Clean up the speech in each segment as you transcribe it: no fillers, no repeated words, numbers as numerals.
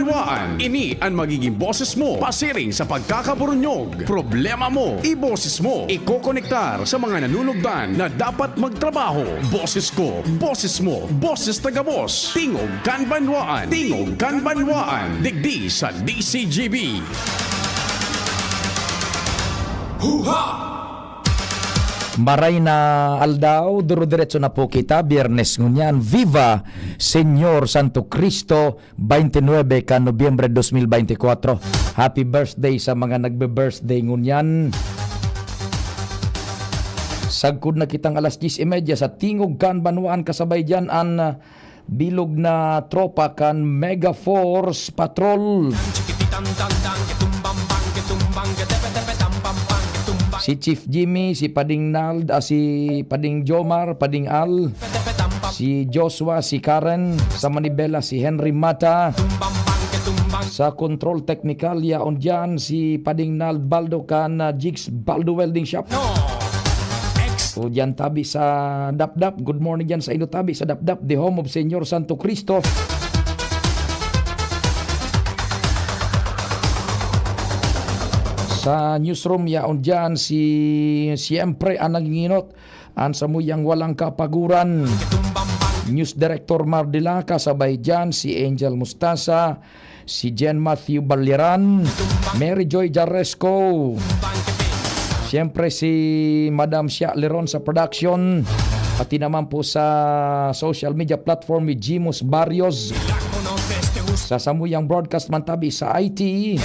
Banwaan. Ini ang magiging boses mo pasiring sa pagkakaburunyog. Problema mo, iboses mo. Ikokonektar sa mga nanunugdan na dapat magtrabaho. Boses ko, boses mo, boses taga-boss. Tingog kan Banwaan. Tingog kan Banwaan. Digdi sa DCGB. Maray na aldaw, duro-diretso na po kita, Biyernes ngunyan. Viva Señor Santo Cristo, 29 ka Nobyembre 2024. Happy birthday sa mga nagbe-birthday ngunyan. Sagkod na kitang alas 10:30 sa Tingog kan Banwaan, kasabay dyan ang bilog na tropa kan Mega Force Patrol. Si Chief Jimmy, si Pading Nald, si Pading Jomar, Pading Al, si Joshua, si Karen, sa Manibela, si Henry Mata, sa Control Technical, yaon dyan, si Pading Nald Baldo kan Jigs Baldo Welding Shop. O dyan tabi sa Dapdap, good morning dyan sa ino tabi sa Dapdap, the home of Señor Santo Cristo. Sa newsroom yaon dyan si siyempre ang nanginginot ang samuyang walang kapaguran. News Director Mardila, kasabay dyan si Angel Mustasa, si Jen Matthew Baliran, Mary Joy Jaresco, siyempre si Madam Shia Leron sa production, pati naman po sa social media platform ni Jimus Barrios, sa samuyang broadcast mantabi sa IT,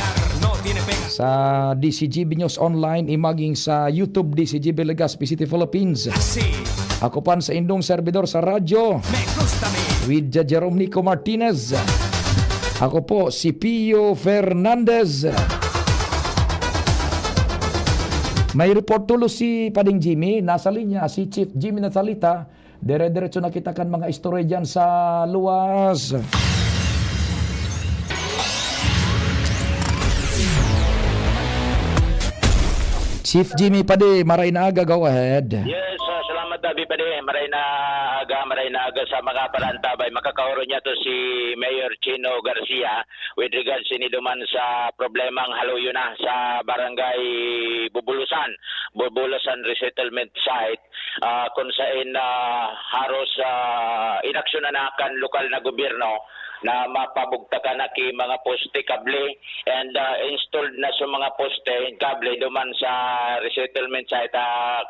sa DCGB News Online, imaging sa YouTube DCGB Legazpi City, Philippines. Ako pan sa indong servidor sa radyo with Jerome Nico Martinez. Ako po si Pio Fernandez. May report tulo si Pading Jimmy, nasa linya si Chief Jimmy Natalita. Dire-diretso na kita kan mga istorya dyan sa luwas. Chief Jimmy Pade, maray na aga, go ahead. Yes, salamat Dabi Pade. Maray na aga sa mga parantabay. Makakauro niya to si Mayor Chino Garcia with regards siniduman sa problemang haluyo na sa barangay Bubulusan Resettlement Site, kung saan haros inaksyonan na kan lokal na gobyerno na mapabugtakan na ki mga poste kable and installed na sa mga poste kable duman sa resettlement site,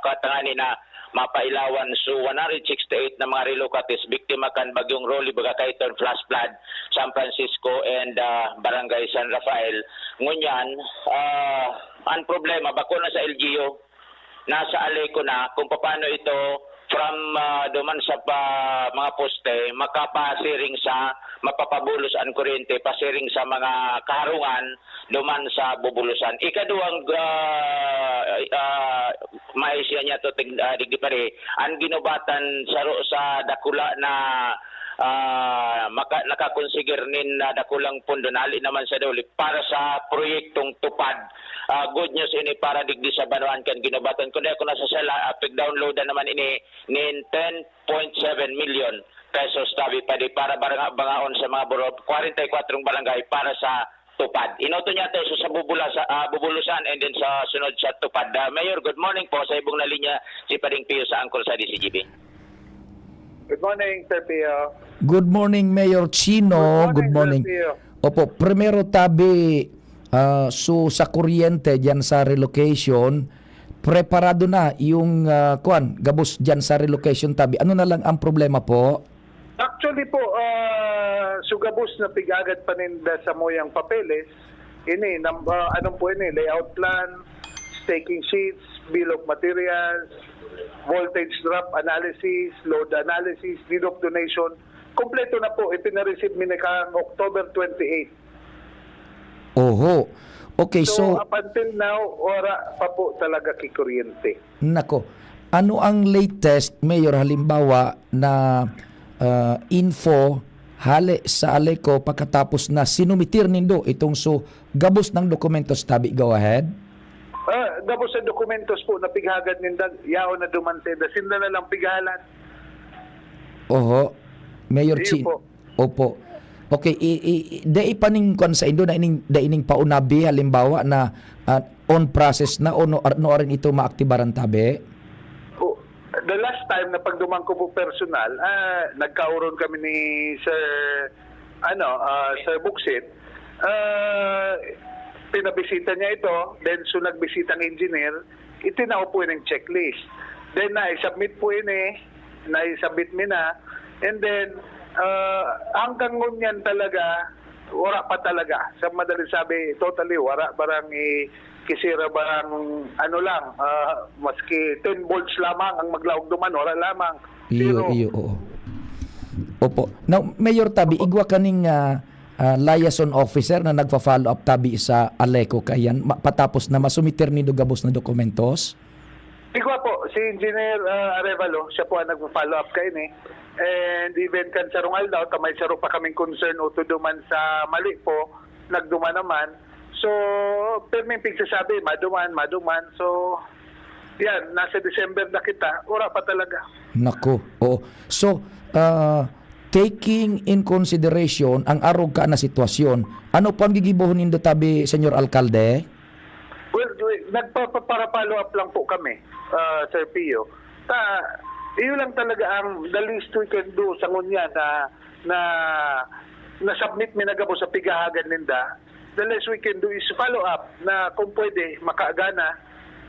katangani na mapailawan so 168 na mga relocates biktima kan bagyong Rolly Bagakaiton flash flood San Francisco and Barangay San Rafael. Ngunyan ang problema bako na sa LGU, nasa alay ko na kung paano ito from duman sa mga poste makapasiring sa mapapabulos ang kuryente, pasiring sa mga karungan duman sa bubulusan. Ikaduang maisya niya to digdi pare ang ginubatan sa dakula na nakakonsigir nin dakulang pondo nali naman sa duli para sa proyektong tupad. Good news ini para digdi sa Banwaan kan ginubatan kundi ako nasa sala download na naman ini nin 10.7 million pesos tabi pa di para bangaon sa mga 44 barangay para sa tupad. Inoto niya to sa bubulusan and then sa sunod sa tupad. Mayor, good morning po sa ibong na linya si Pading Pio sa angkol sa DCGB. Good morning, Sir Pio. Good morning, Mayor Chino. Good morning. Sir Pio. Opo, primero tabi sa kuryente dyan sa relocation, preparado na yung gabos dyan sa relocation tabi. Ano na lang ang problema po? Actually po, sugabos na pigagad paninda sa moyang papeles. Ini, anong po ini? Layout plan, staking sheets, bill of materials, voltage drop analysis, load analysis, deed of donation. Kompleto na po. Ipinareceive minikang October 28. Oho. Okay, so up until now, ora pa po talaga kikuryente. nako. Ano ang latest, Mayor, halimbawa na info hali sa Aleco pagkatapos na sinumitir nindo itong gabos ng dokumentos tabi? Go ahead. Tapos sa dokumentos po na pighagad nindag yaon na dumantenda sinda na lang pighalan. Oho. Mayor Iyo Chino. po. Opo. Okay, dai paning kwan sa Indo na ining paunabi halimbawa na on process na o no rin ito maaktibaran tabi. Oh, the last time na pagduman ko po personal, nagkauron kami ni Sir Sir Buksit. Pinabisita niya ito, then so nagbisita ng engineer, itinao po ng checklist. Then na-submit po na-submit mi na, and then hanggang ngunyan talaga, wala pa talaga. Sa madaling sabi, totally wala, barang kisira barang maski 10 volts lamang ang maglaog duman, wala lamang. Iyo, oo. Opo. Now, Mayor Tabi, igwa kaning liaison officer na nagfa-follow up tabi sa Aleco kayan patapos na masumiter ni gabos na dokumentos? Igwa po, si Engineer Arevalo, siya po ang nagpa-follow up kayo and even kan sa rungal daw, tamay saro pa kaming concern o duman sa mali po, nagduman naman. So, perming pigsasabi, maduman. So, yan, nasa December na kita, ora pa talaga. Nako, oo. So, taking in consideration ang arog ka na sitwasyon, ano pa ang gigibuhon nindo tabi, Senyor Alkalde? Well, nagpapara-follow up lang po kami, Sir Pio. Iyon lang talaga ang the least we can do sa ngunya na submit mi nagabo sa pigahagan ninda. The least we can do is follow up na kung pwede makaagana.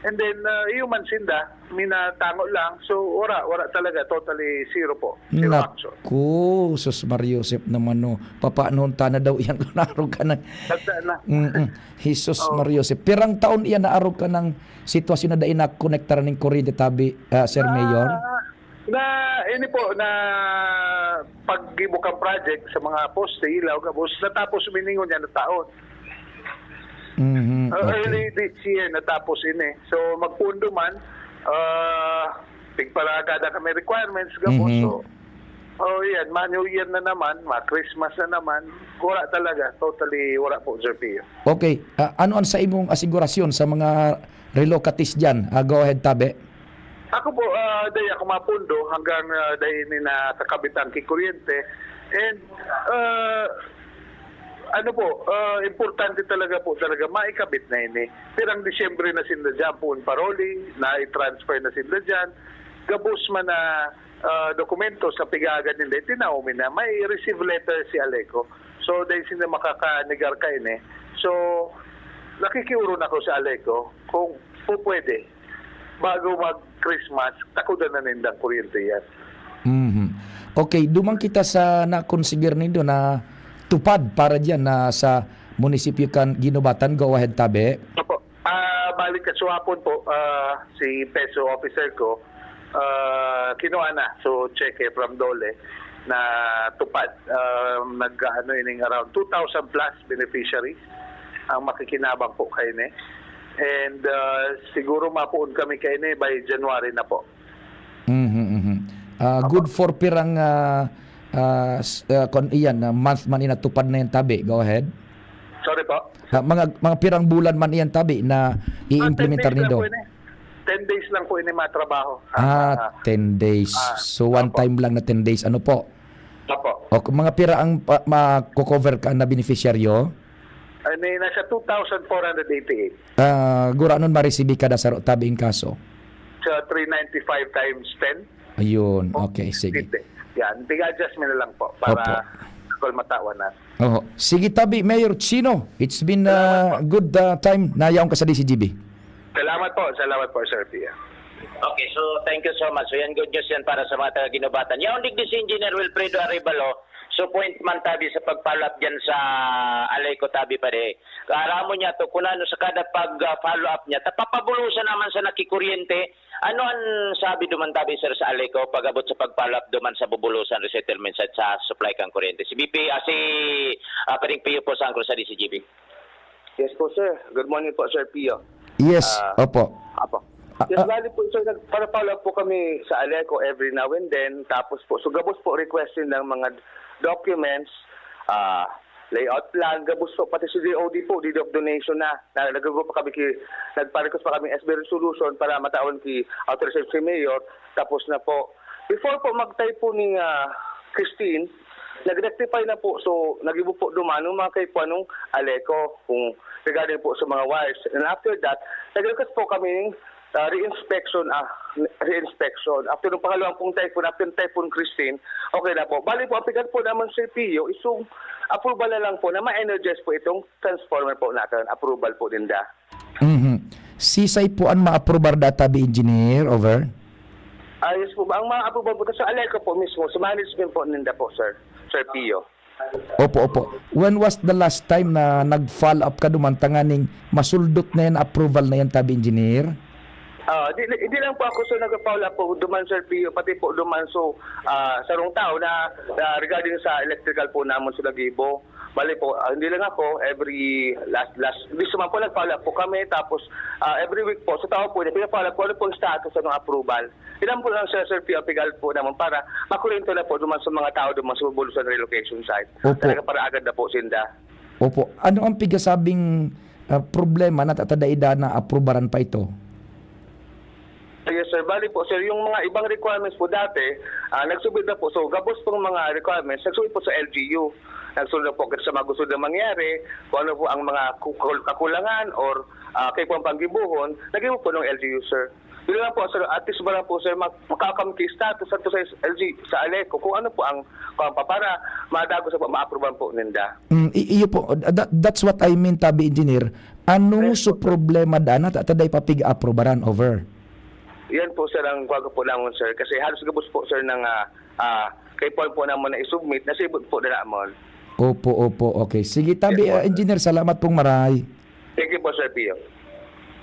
And then, man sinda, minatango lang. So, wala talaga. Totally zero po. Zero action. Naku, Sus Mariosep naman no. Papaanoon ta na daw iyan kung naarog ka na. Jesus Mariosep. Pirang taon iyan naarog ka ng sitwasyon na dain na konektaran ng kuryente tabi, Sir Mayor? Ini po, na pagbukang project sa mga poste, ilaw, gabos, natapos miningon niya na taon. Okay. Early this year natapos ini. So magpundo man tigparagada kami requirements gapos. So yan, New Year na naman, Christmas na naman, wala talaga, totally wala po, Sir Pio. Okay, ano ang sa imong asigurasyon sa mga relocatis dyan? Go ahead, Tabe. Ako po, dahil ako mapundo hanggang dahil ni nakakabit ang kikuryente. And importante talaga maikabit na ini. Pirang Disyembre na sila dyan po ang paroli, na i-transfer na sila dyan. Gabos man na dokumento sa pigagan nila, tinawin na. May receive letter si Aleco. So, dahil sila makakanigar ka ini. So, nakikiuron ako sa Aleco kung po pwede. Bago mag-Christmas, takudan na nindang kuryente yan. Okay, dumang kita sa na-consider nindo na tupad para dyan na sa munisipyo kan Ginubatan. Go ahead, Tabe. Opo. Balik ka suwapon po, si PESO officer ko, kinuha na. So, check from Dole na tupad. Nag-ano ining around 2,000 plus beneficiaries ang makikinabang po kayo ni. And siguro mapuon kami kayo ni by January na po. Good for pirang month man inatupad na yan, Tabi. Go ahead. Sorry po? Mga pirang bulan man yan, Tabi, na i-implementar nindo. 10 days lang po ini matrabaho. 10 days. So one time lang na 10 days. Ano po? Opo. O mga pira ang mako-cover ka na beneficiaryo? Nasa 2,488. Gura nun maresibi ka da sa Tabi in kaso? Sa 395 times 10. Ayun. Okay, sige. Yan, big-adjustment na lang po para kung matawan na. Sige, Tabi, Mayor Chino, it's been a good time na yaong ka sa DCGB. Salamat po, Sir Pia. Okay, so thank you so much. So yan, good news yan para sa mga taga-Ginubatan. Yaong digdi si Engineer Wilfredo Arevalo, so point man tabi sa pag-follow up dyan sa Aleco tabi pa de. Karamo niya to, kung ano sa kada pag-follow up niya, tapapabulusan naman sa nakikuryente. Ano ang sabi duman tabi, sir, sa Aleco pag-abot sa pag-follow up duman sa bubulusan resettlement at sa supply kang kuryente? Si BP, Paring Pio po sa angkro sa DCGB. Yes po, sir. Good morning po, Sir Pio. Yes, opo. Yes, bali po, sir, para-follow up po kami sa Aleco every now and then. Tapos po, so gabos po requesting ng mga documents, layout plan, gabos po, pati si DOD po, deed of donation na. Nagagawa pa kami, nagpa-request pa kami SB resolution para matawan ki authorization si Mayor. Tapos na po, before po mag-type po ni Christine, nag-rectify na po. So, nag-ibo po dumano mga kay po anong Aleco kung regarding po sa mga wires. And after that, nag-request po kami reinspection. After nung pangalawang pong typhoon, after Typhoon Christine, okay na po. Bali po, apigan po naman sa PIO, isong approval na lang po na ma-energize po itong transformer po natin. Approval po din da. Sisay po ang ma-aprobar data be engineer, over? Yes po ba? Ang mga approval po sa Aleco po mismo, sa management po ninda po, sir. Sir PIO. Opo. When was the last time na nag-follow up ka dumantanganing masuldot na yan, approval na yan tabi engineer? Hindi lang po ako nag-follow up po duman Sir Pio, pati po duman sa rong tao na regarding sa electrical po naman sa Lagibo. Bali po, hindi lang ako, every last this month po nag-follow up po kami, tapos every week po sa tao po, pinag-follow up po ano po ang status ng approval. Ilan po lang Sir Pio, pigal po naman para makurinto na po duman sa mga tao duman sa Bulusan relocation site. Opo. Talaga para agad na po sinda. Opo. Ano ang pigasabing problema na tatadaida na aprobaran pa ito? Yes sir, bali po sir, yung mga ibang requirements po dati, nagsubid na po. So gabos pong mga requirements, nagsubid po sa LGU. Nagsunod na po sa mga gusto na mangyari, kung ano po ang mga kakulangan or kayo po ang panggibuhon, naging po ng LGU sir. Yun lang po sir, at least ba lang po sir, makakamki status at sa LG, sa Aleco, kung ano po ang para madago sa ma-approvean po ninda. Iyo po, that's what I mean tabi engineer. Ano so problema da na tataday papig-aprobaran, over? Yan po sir ang kwago po naman sir. Kasi halos gabos po sir ng kay Paul po naman na isubmit, nasibot po na naman. Opo. Okay. Sige tabi, engineer, salamat pong maray. Thank you po sir Pio.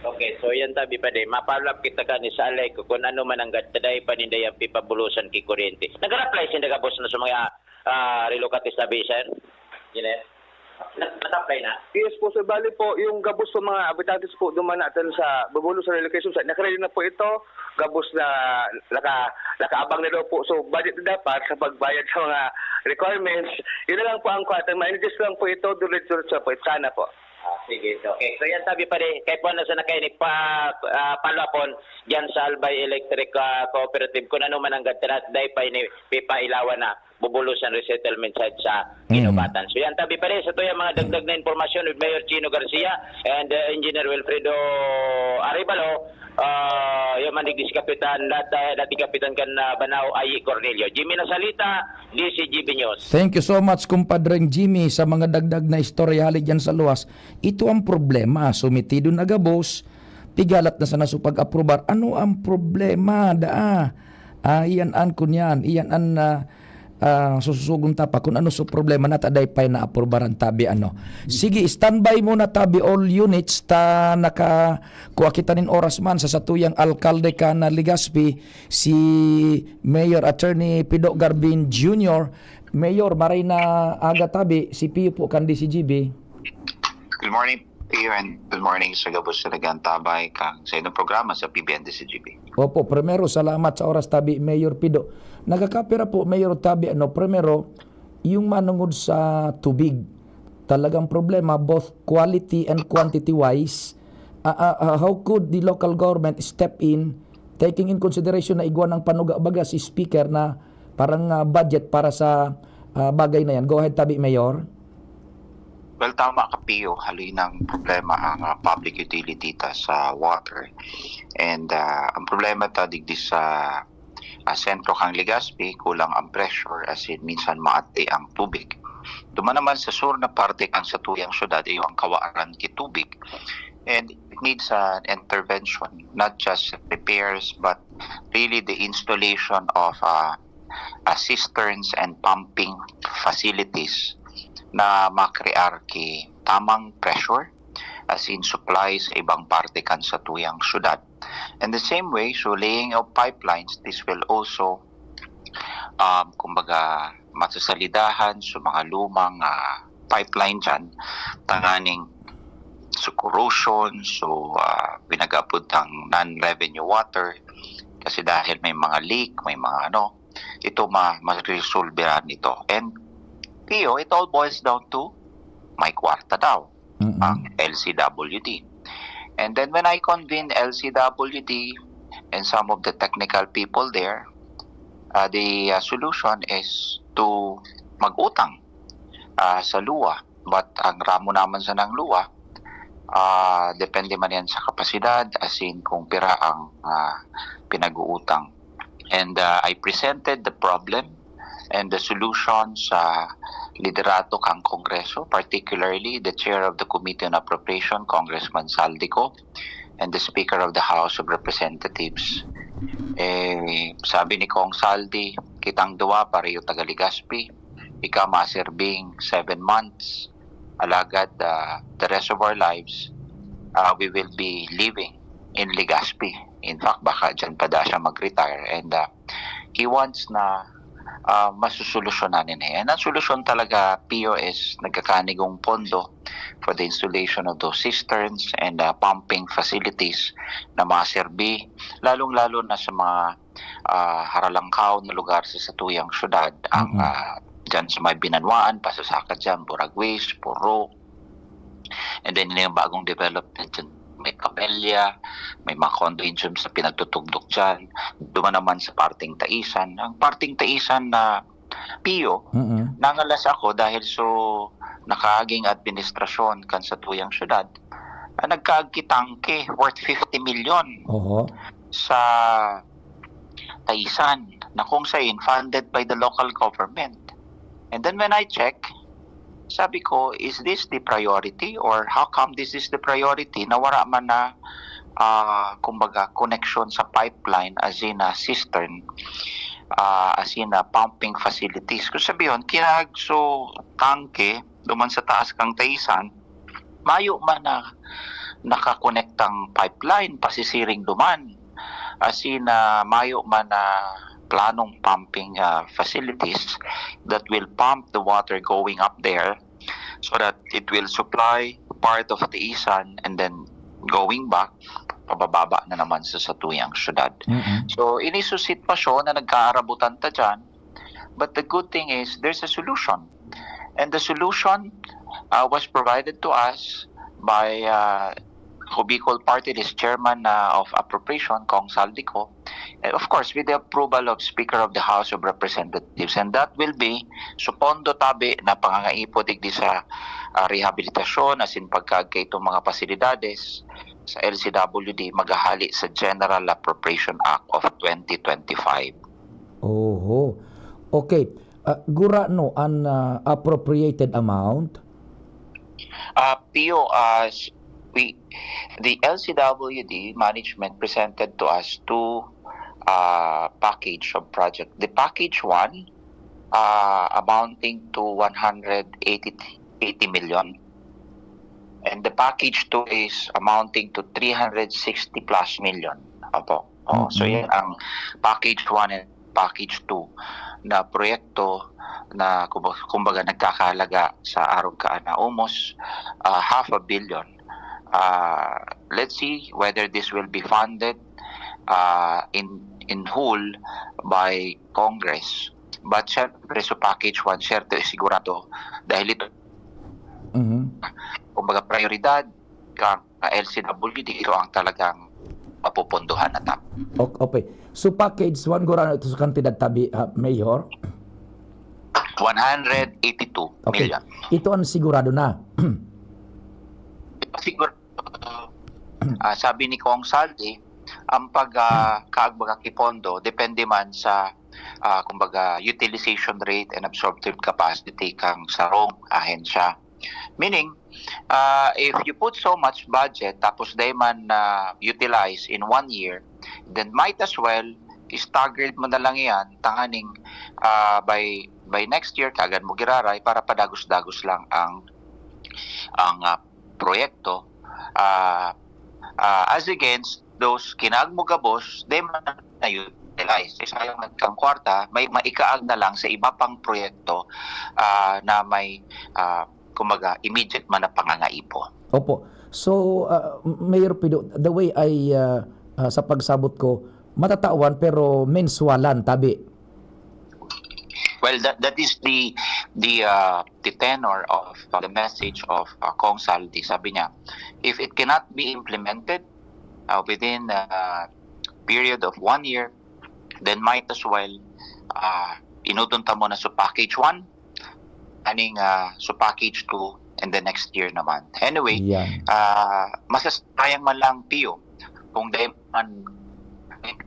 Okay, so yan tabi pa din. Mapalap kita ka ni sa Aleco kung ano man ang gataday pa ninday ang pipabulusan ki kuryente. Nag-apply sin daga boss na sa mga relocatis na sir? Engineer? Nag-apply na? Yes po sir, bali po yung gabos sa mga habitantes po duman natin sa Babulo sa relocation site. Nakaready na po ito, gabos na nakaabang na daw po. So budget na dapat sa pagbayad sa mga requirements. Yun na lang po ang kwata. Ma-adjust lang po ito, dulit-dulit po. Sana po. Sige, okay. So yan sabi pa rin, kahit po na sa nakainig palapon dyan sa Albay Electric Cooperative, kung ano man ang gatarat, dahil pa pipailawan na bubulusan resettlement site sa Ginubatan. So yan tabi pa rin, sa ito yung mga dagdag na informasyon with Mayor Chino Garcia and Engineer Wilfredo Arevalo, yung manigis kapitan, dati kapitan kan Banao, Ayi Cornelio. Jimmy Nasalita, DCGB News. Thank you so much, kumpadreng Jimmy, sa mga dagdag na istorya halid dyan sa luwas. Ito ang problema. Sumitido na gabos, pigalat na sana sa pag-aprobar. Ano ang problema? Iyan an kunyan, iyan an sususugon tapa kung ano sa problema na taday pay na aprobaran tabi ano. Sige, standby muna tabi all units ta nakakuha kita nin oras man sa satuyang alkalde ka na Legazpi, si Mayor Attorney Pido Garbin Jr. Mayor, maray na aga tabi si Pio po kan DCGB. Good morning, Pio, and good morning sa gabos sa Nagantabay kang sa inyong programa sa PBN DCGB. Opo, primero salamat sa oras tabi Mayor Pido. Nagakapira po Mayor tabi primero yung manungod sa tubig. Talagang problema both quality and quantity wise. How could the local government step in taking in consideration na igwan ng panuga-baga si speaker na parang budget para sa bagay na yan. Go ahead tabi Mayor. Well, tama ka, Pio. Haloy ng problema ang public utility ta sa water. And ang problema ta digdi sa sentro kang Legazpi, kulang ang pressure as in minsan maati ang tubig. Duman naman sa sur na parte kang sa tuyang syudad ay ang kawaaran ki tubig. And it needs an intervention, not just repairs but really the installation of cisterns and pumping facilities na makrear ki tamang pressure as in supplies sa ibang parte kan sa tuyang syudad. And the same way, so laying of pipelines, this will also kumbaga masasalidahan sa mga lumang pipeline dyan, tanganing so corrosion, so pinagapod ng non-revenue water kasi dahil may mga leak, may mga ito ma-resolveran ito. And Pio, it all boils down to may kwarta daw, ang LCWD. And then when I convened LCWD and some of the technical people there, the solution is to mag-utang sa luwa. But ang ramo naman sa ng luwa, depende man yan sa kapasidad, as in kung pira ang pinag-uutang. And I presented the problem and the solution sa liderato kang Kongreso, particularly the chair of the Committee on Appropriation, Congressman Saldico, and the Speaker of the House of Representatives. Sabi ni Kong Saldi, kitang duwa pareho taga Legazpi, ika maserbing 7 months, alagad the rest of our lives, we will be living in Legazpi. In fact, baka dyan pa da siya mag-retire. And he wants na masusolusyonanin eh. And ang solusyon talaga, Pio, is nagkakanigong pondo for the installation of those cisterns and pumping facilities na maserbi, lalong-lalo na sa mga haralangkaw na lugar sa satuyang syudad. Ang dyan sa may Binanwaan, Pasasaka dyan, Buragwis, Puro. And then yung bagong development dyan, may Camellia, may mga condominium sa pinagtutugdok dyan. Duma naman sa parting Taisan. Ang parting Taisan na Pio, nangalas ako dahil nakaaging administrasyon kan sa tuyang syudad, nagkaagkitangke worth 50 million sa Taisan na kung sayin funded by the local government. And then when I check, sabi ko, is this the priority or how come this is the priority na wala man na kumbaga connection sa pipeline as in a cistern, as in a pumping facilities. Kung sabihin, kinagso tangke duman sa taas kang Taisan, mayo man na nakakonektang pipeline pasisiring duman, as in mayo man na planong pumping facilities that will pump the water going up there so that it will supply part of the Isan and then going back, pabababa na naman sa satuyang syudad. So, iniso sitwasyon na nagkaarabutan ta dyan, but the good thing is there's a solution. And the solution was provided to us by Bicol Party List Chairman of Appropriation, Kong Saldico, of course, with the approval of Speaker of the House of Representatives. And that will be supondo tabi na pangangaipo digdi sa rehabilitasyon as in pagkagkay itong mga pasilidades sa LCWD magahali sa General Appropriation Act of 2025. Okay. Gura no an appropriated amount? Pio, the LCWD management presented to us two package of project. The package 1 amounting to 180 million, and the package 2 is amounting to 360 plus million. So yan ang package 1 and package 2 na proyekto na kumbaga nagkakahalaga sa araw na almost 500 million. Let's see whether this will be funded in whole by Congress. But syempre sa package 1, syempre sigurado dahil ito kumbaga prioridad kang LCWD, ito ang talagang mapupunduhan na tap. Okay. So package 1 gura ito sa kantidad tabi, Mayor? 182 million. Ito ang sigurado na. Siguro sabi ni Kong Saldi, ang pagkaagbaga kipondo depende man sa kumbaga utilization rate and absorptive capacity kang sarong ahensya. Meaning, if you put so much budget tapos day man utilize in 1 year, then might as well staggered mo na lang yan tanganing by next year kagad mo giraray para padagos-dagos lang ang proyekto as against those kinagmugabos they man na utilize. Sayang kang kwarta, may maikaag na lang sa iba pang proyekto na may kumbaga immediate man na pangangaipo. Opo. So, Mayor Pido, the way ay sa pagsabot ko, matatawan pero menswalan tabi. Well, that is the tenor of the message of Kong Saldi. Sabi niya, if it cannot be implemented within a period of 1 year, then might as well inudunta mo na sa package 1 planning so package 2 and the next year naman. Anyway, Yan. masasayang man lang Pio kung dahil man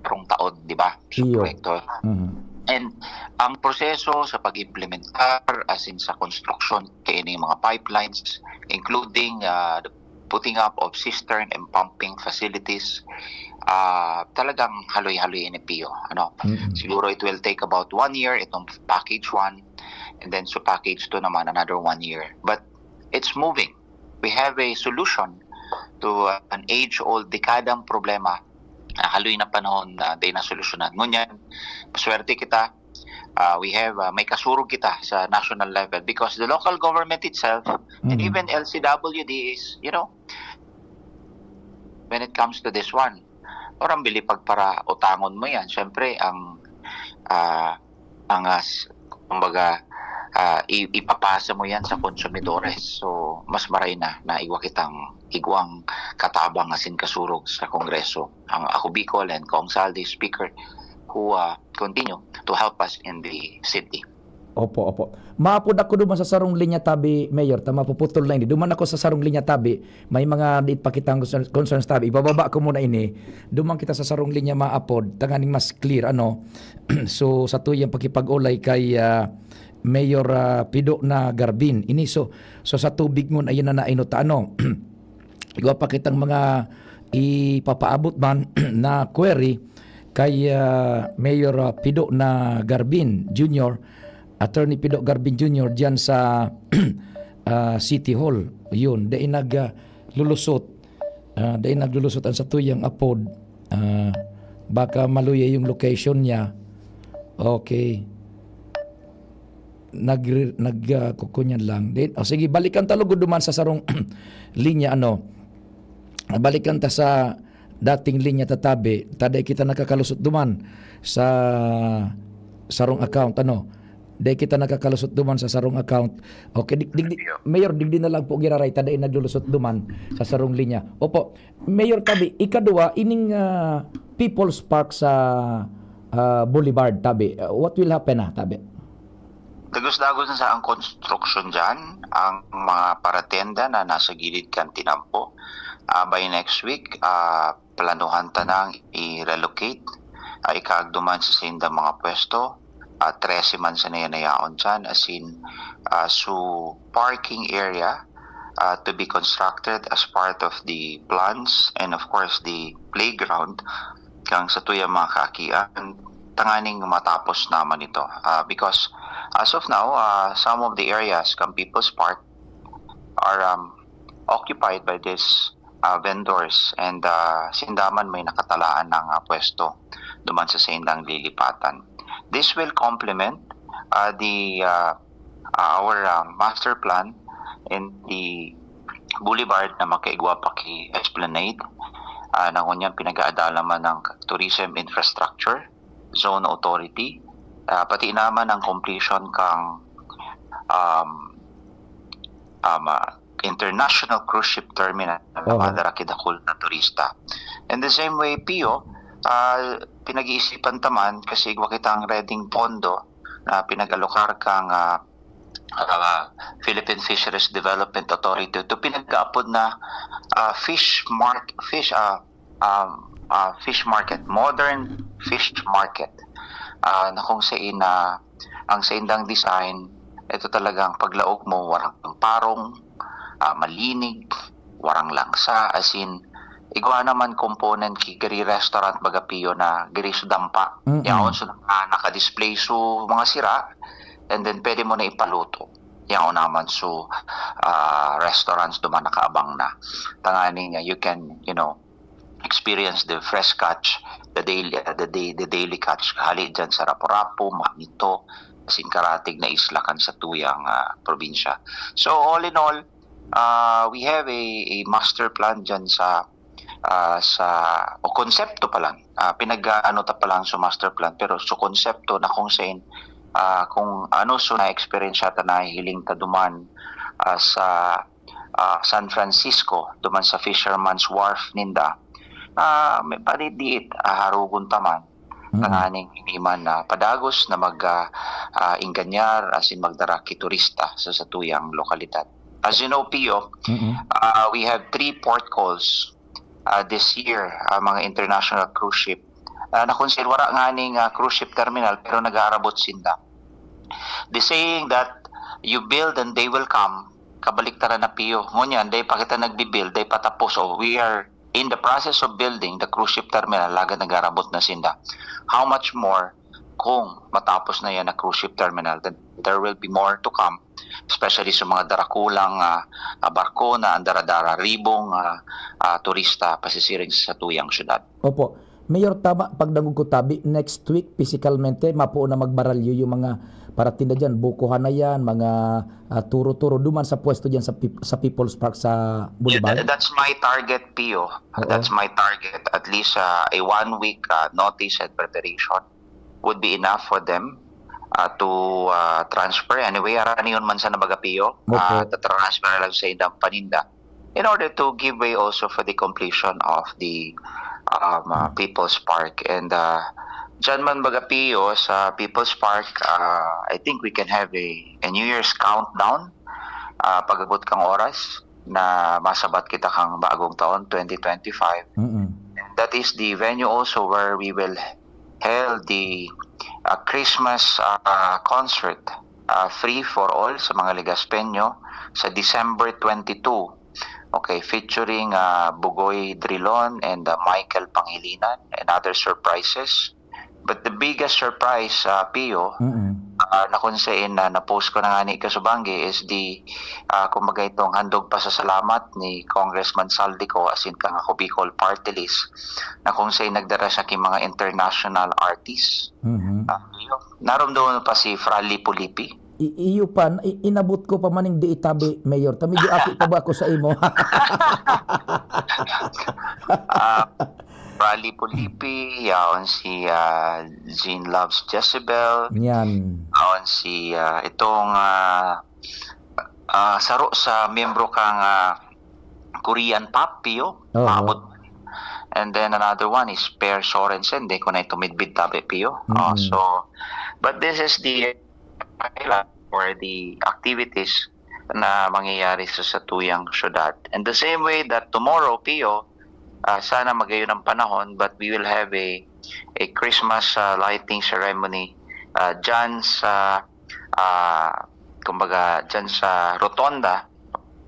karong taon, di ba? Sa Pio. proyekto. Mhm. And ang proseso sa pag-implementar as in sa construction kay ining mga pipelines, including the putting up of cistern and pumping facilities, talagang haloy-haloy ni Pio. Mhm. Siguro it will take about 1 year itong package 1, and then so package 2 naman another 1 year. But it's moving. We have a solution to an age-old dekadang problema. Haloy na panahon na di na solusyonan. Ngunyan, paswerte kita, we have may kasurog kita sa national level because the local government itself and Mhm. even LCWD is, when it comes to this one, orang bili pagpara utangon mo yan. Siyempre, kumbaga, ipapasa mo yan sa konsumidores. So, mas maray na iwa kitang igwang katabang asin kasurog sa Kongreso. Ang ako Bicol and Kong Saldi Speaker who continue to help us in the city. Opo. Maapod ako duman sa sarong linya tabi, Mayor, tama puputol lang ini. Duman ako sa sarong linya tabi, may mga di pakitang concerns tabi. Ibababa ko muna ini. Duman kita sa sarong linya maapod, tanganing mas clear So sa tuyang pakipag-ulay kay Mayor Pido na Garbin. Ini so sa tubig mo ayan na nainota Igwa pa kitang mga ipapaabot man na query kay Mayor Pido na Garbin Jr., Attorney Pido Garbin Jr. diyan sa City Hall. Yun, dahil naglulusot ang sa tuyang apod. Baka maluya yung location niya. Okay. Kukunyan lang. Sige, balikan talugod duman sa sarong linya balikan ta sa dating linya tatabi. Taday kita nakakalusot duman sa sarong account Day kita nakakalusot duman sa sarong account. Okay, Mayor, digdi na lang po giraray taday naglulusot duman sa sarong linya. Opo, Mayor tabi, ikadua ining People's Park sa Boulevard tabi. What will happen tabi? Dagos-dagos na sa ang construction dyan, ang mga paratenda na nasa gilid kan tinampo. By next week, planuhan tanang i-relocate. Ikaagduman sa sinda mga pwesto. 13 man sa nayaon dyan, as in, so parking area to be constructed as part of the plans and of course the playground kang sa tuyang mga kaakian tanganing matapos naman ito because as of now some of the areas kang People's Park are occupied by these vendors and sindaman may nakatalaan ng pwesto duman sa sindang lilipatan. This will complement our master plan in the boulevard na makaigwa paki Esplanade na kunyang pinag-aadalaman ng Tourism Infrastructure Zone Authority, pati naman ang completion kang International Cruise Ship Terminal na madara kidakul na turista. In the same way, Pio, pinag-iisipan taman kasi igwa kitang reding pondo na pinag-alokar kang Philippine Fisheries Development Authority to pinag-aapod na fish market, modern fish market na kung saan ang sa indang design ito talagang paglaog mo warang parong malinig, warang langsa, as in igwa naman component ki giri restaurant baga Pio na giri sudampa yaon so naka-display so mga sira and then pwede mo na ipaluto yaon naman so restaurants duman nakaabang na tanganing you can experience the fresh catch, the daily catch hali dyan sa Rapu-Rapu, Mamito, singkaratig na isla kan sa tuyang probinsya. So all in all, we have a master plan dyan sa konsepto pa lang. Pinag-ano ta pa lang sa master plan pero sa konsepto na kung saan kung ano so na experience ta na hiling ta duman sa San Francisco, duman sa Fisherman's Wharf ninda. May palidiit harugon taman Tanganing hindi man padagos na inganyar as in magdaraki turista sa satuyang lokalidad. As you know, Pio, we have 3 port calls this year, mga international cruise ship. Nakonsider wala nga ning cruise ship terminal pero nag-aarabot sinda. They saying that you build and they will come. Kabaliktaran na, Pio. Ngunyan, day pa kita nagbibuild, day patapos. So we are in the process of building the cruise ship terminal, laga nag-arabot na sinda. How much more kung matapos na yan na cruise ship terminal, then there will be more to come, especially sa mga darakulang barko na ang daradara ribong turista pasisiring sa tuyang syudad. Opo. Mayor, tama, pag ko tabi, next week, physicalmente, mapuo na magbaralyo yung mga paratinda dyan, bukuhan na yan, mga turo-turo, duman sa pwesto dyan sa People's Park sa Boulevard. Yeah, that's my target, Pio. That's my target. At least a 1 week notice and preparation would be enough for them to transfer. Anyway, arani yun man sa nabaga, Pio. Transfer lang sa indang paninda in order to give way also for the completion of the People's Park. And dyan man baga, Pio, sa People's Park, I think we can have a New Year's countdown pag-abot kang oras na masabat kita kang bagong taon 2025. And that is the venue also where we will held the Christmas concert, free for all sa mga Legaspeño sa December 22. Okay, featuring Bugoy Drilon and Michael Pangilinan and other surprises. But the biggest surprise, Pio, na kung saan na-post ko na nga ni Kasubangi is the, kumbaga itong handog pasasalamat ni Congressman Saldico as in kang ako Bicol Party List, na kung saan nagdara sa aking mga international artists. Naramdaman pa si Fra Lipu-Lipi. Iyo pan, inabot ko pa maning di itabi, Mayor. Tamidyo aki pa ba ako sa imo? Fra Lipu-Lipi, yaon si Jean Loves Jezebel. Yan. Yaon si itong saro sa membro kang Korean pop, Pio. Maabot. And then another one is Per Sorensen. Di ko na ito midbid tabi, Pio. So, but this is the or the activities na mangyayari sa satuyang syudad. And the same way that tomorrow, Pio, sana magayon ang panahon, but we will have a Christmas lighting ceremony dyan sa kumbaga dyan sa Rotonda,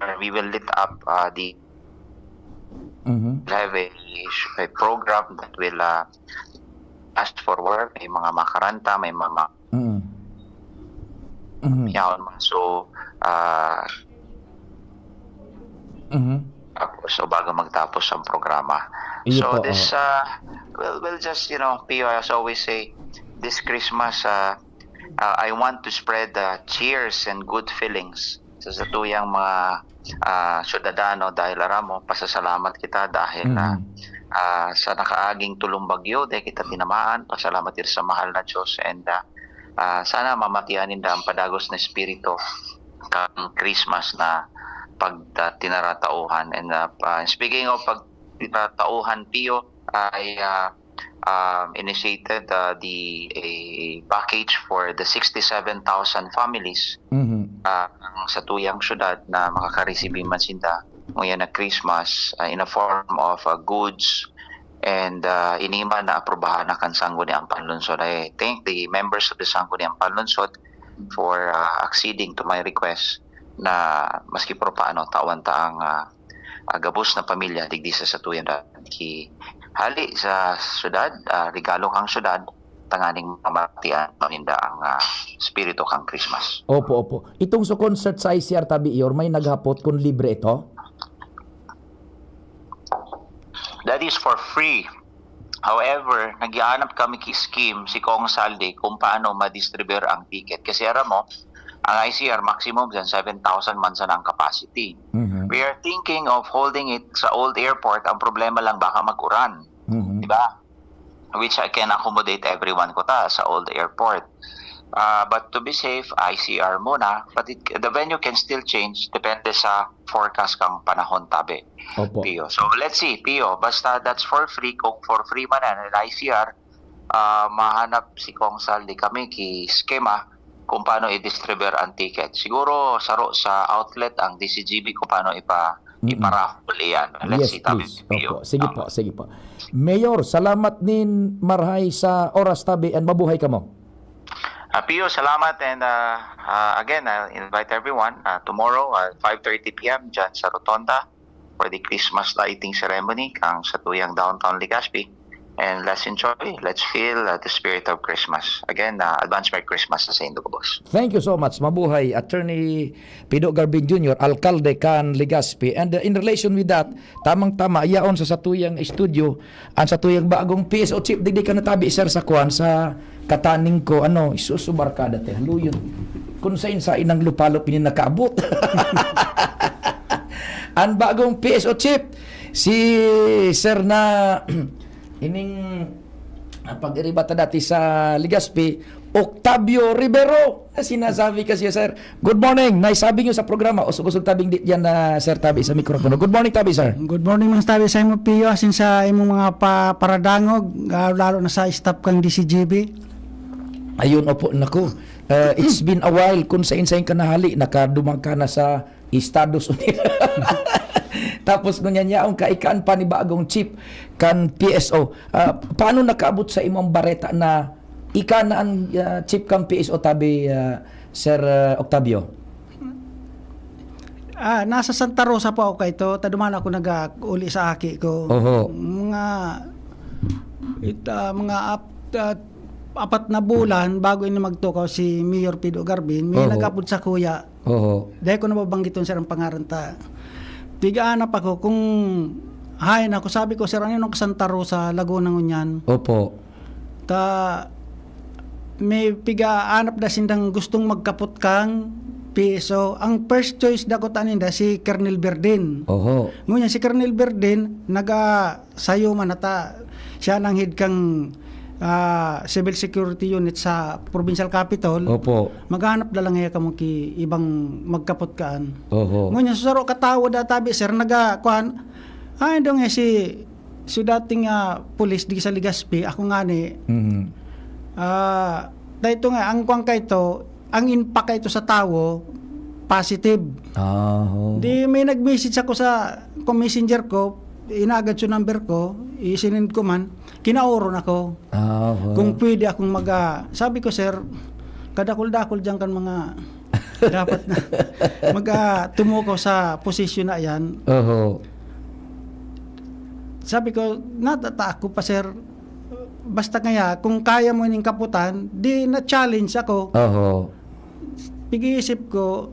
where we will lit up we'll have a program that will ask for work, may mga makaranta, may mga so so bago magtapos ang programa. So this we'll just, Pio, as always say, this Christmas I want to spread cheers and good feelings sa satuyang mga syudadano dahil aramo pasasalamat kita dahil sa nakaaging tulong bagyo dahil kita tinamaan. Pasalamat din sa mahal na Diyos, and sana mamatianin da ang padagos na espiritu kang Christmas na pagtinaratauhan. And speaking of pagtinaratauhan, Pio, I initiated a package for the 67,000 families sa tuyang syudad na makaka-receive man sinda ngayon na Christmas in a form of goods and inima na aprobahan na kan Sangguniang Panlunsod. I thank the members of the Sangguniang Panlunsod for acceding to my request na maski pro paano tawanta ang gabos na pamilya digdi sa satuyan ki hali sa syudad, regalo kang syudad, tanganing mamatian paninda ang spirito kang Christmas. Opo. Itong sa concert sa ICR tabi iyor, may naghapot kung libre ito? That is for free. However, nag-ianap kami scheme si Kong Saldi kung paano ma-distribute ang ticket. Kasi aram mo, ang ICR maximum dyan 7,000 man sa ang capacity. We are thinking of holding it sa old airport. Ang problema lang baka mag-uran. Diba? Which I can accommodate everyone ko sa old airport. But to be safe, ICR muna. But the venue can still change depende sa forecast kang panahon tabi. Opo. Pio. So let's see, Pio. Basta that's for free. Kung for free man yan, ICR, mahanap si Kong Sal di kami ki skema kung paano i-distribute ang ticket. Siguro saro sa outlet ang DCGB kung paano iparaffle iyan. Let's Yes, see, please. WPO. Opo. Sige po. Mayor, salamat nin marhay sa oras tabi and mabuhay ka mo. Pio, salamat, and again, I'll invite everyone tomorrow at 5:30 p.m. dyan sa Rotonda for the Christmas lighting ceremony kang sa tuyang downtown Legazpi. And let's enjoy, let's feel the spirit of Christmas. Again, advance Merry Christmas sa Indo boss. Thank you so much. Mabuhay. Attorney Pido Garbin Jr., Alcalde kan Legazpi. And in relation with that, tamang-tama, yaon sa satuyang studio, ang satuyang bagong PSO chief, digdi ka natabi, sir, sa kuwan, sa kataning ko, isusubar ka dati. Haluyon. Kung sa inang lupalop ini nakaabot. Ang bagong PSO chief, si sir na ining pag-iribata dati sa Legazpi, Octavio Rivero. Sinasabi kasi, sir, good morning. Naisabi nyo sa programa, usog-usog tabing di yan na sir tabi sa mikropono. Good morning, tabi, sir. Good morning mga tabi sa imo Pio, asin sa imong mga paradangog, lalo na sa staff kang DCGB. Ayun, opo, naku. It's been a while kung sa ka nahali, nakadumang ka na sa Estados Unidos. Tapos ngunyan yaong kaikaan pa ni bagong chief kan PSO. Paano nakaabot sa imong bareta na ika na ang chief kan PSO tabi, Sir Octavio? Nasa Santa Rosa pa ako ito. Taduman ako nag-uli sa aki ko. Oho. Mga apat na bulan bago ini magtukaw si Mayor Pido Garbin, may Oho. nagapod sa kuya. Oho. Dahil ko nababanggiton sir ang pangaranta. Tigaan pa ako kung hain ako, sabi ko sir, ano yung Santa Rosa, Laguna ngunyan. Opo. May piga-anap da sindang gustong magkapot kang PSO. Ang first choice da ko taninda si Colonel Berdin. Oho. Ngunyan si Colonel Berdin sayo man ata siya nang head kang civil security unit sa provincial capital. Opo. Maghanap na lang kamo ki ibang magkapot kaan. Oho. Ngunyan susaro katawo da tabi sir nagakuan. Dong si dating pulis di sa Legazpi ako nga ni. Mhm. Dahito nga ang kuang kayto, ang impact kayto sa tawo positive. Di may nag-message ako sa messenger ko, inagad yung number ko, isinend ko man, kinauron ako. Kung pwede akong sabi ko sir, kadakol-dakol dyan kan mga dapat na tumukaw sa posisyon na yan. Sabi ko, natata ako pa sir, basta kaya kung kaya mo ning kaputan, di na-challenge ako. Pag-iisip ko,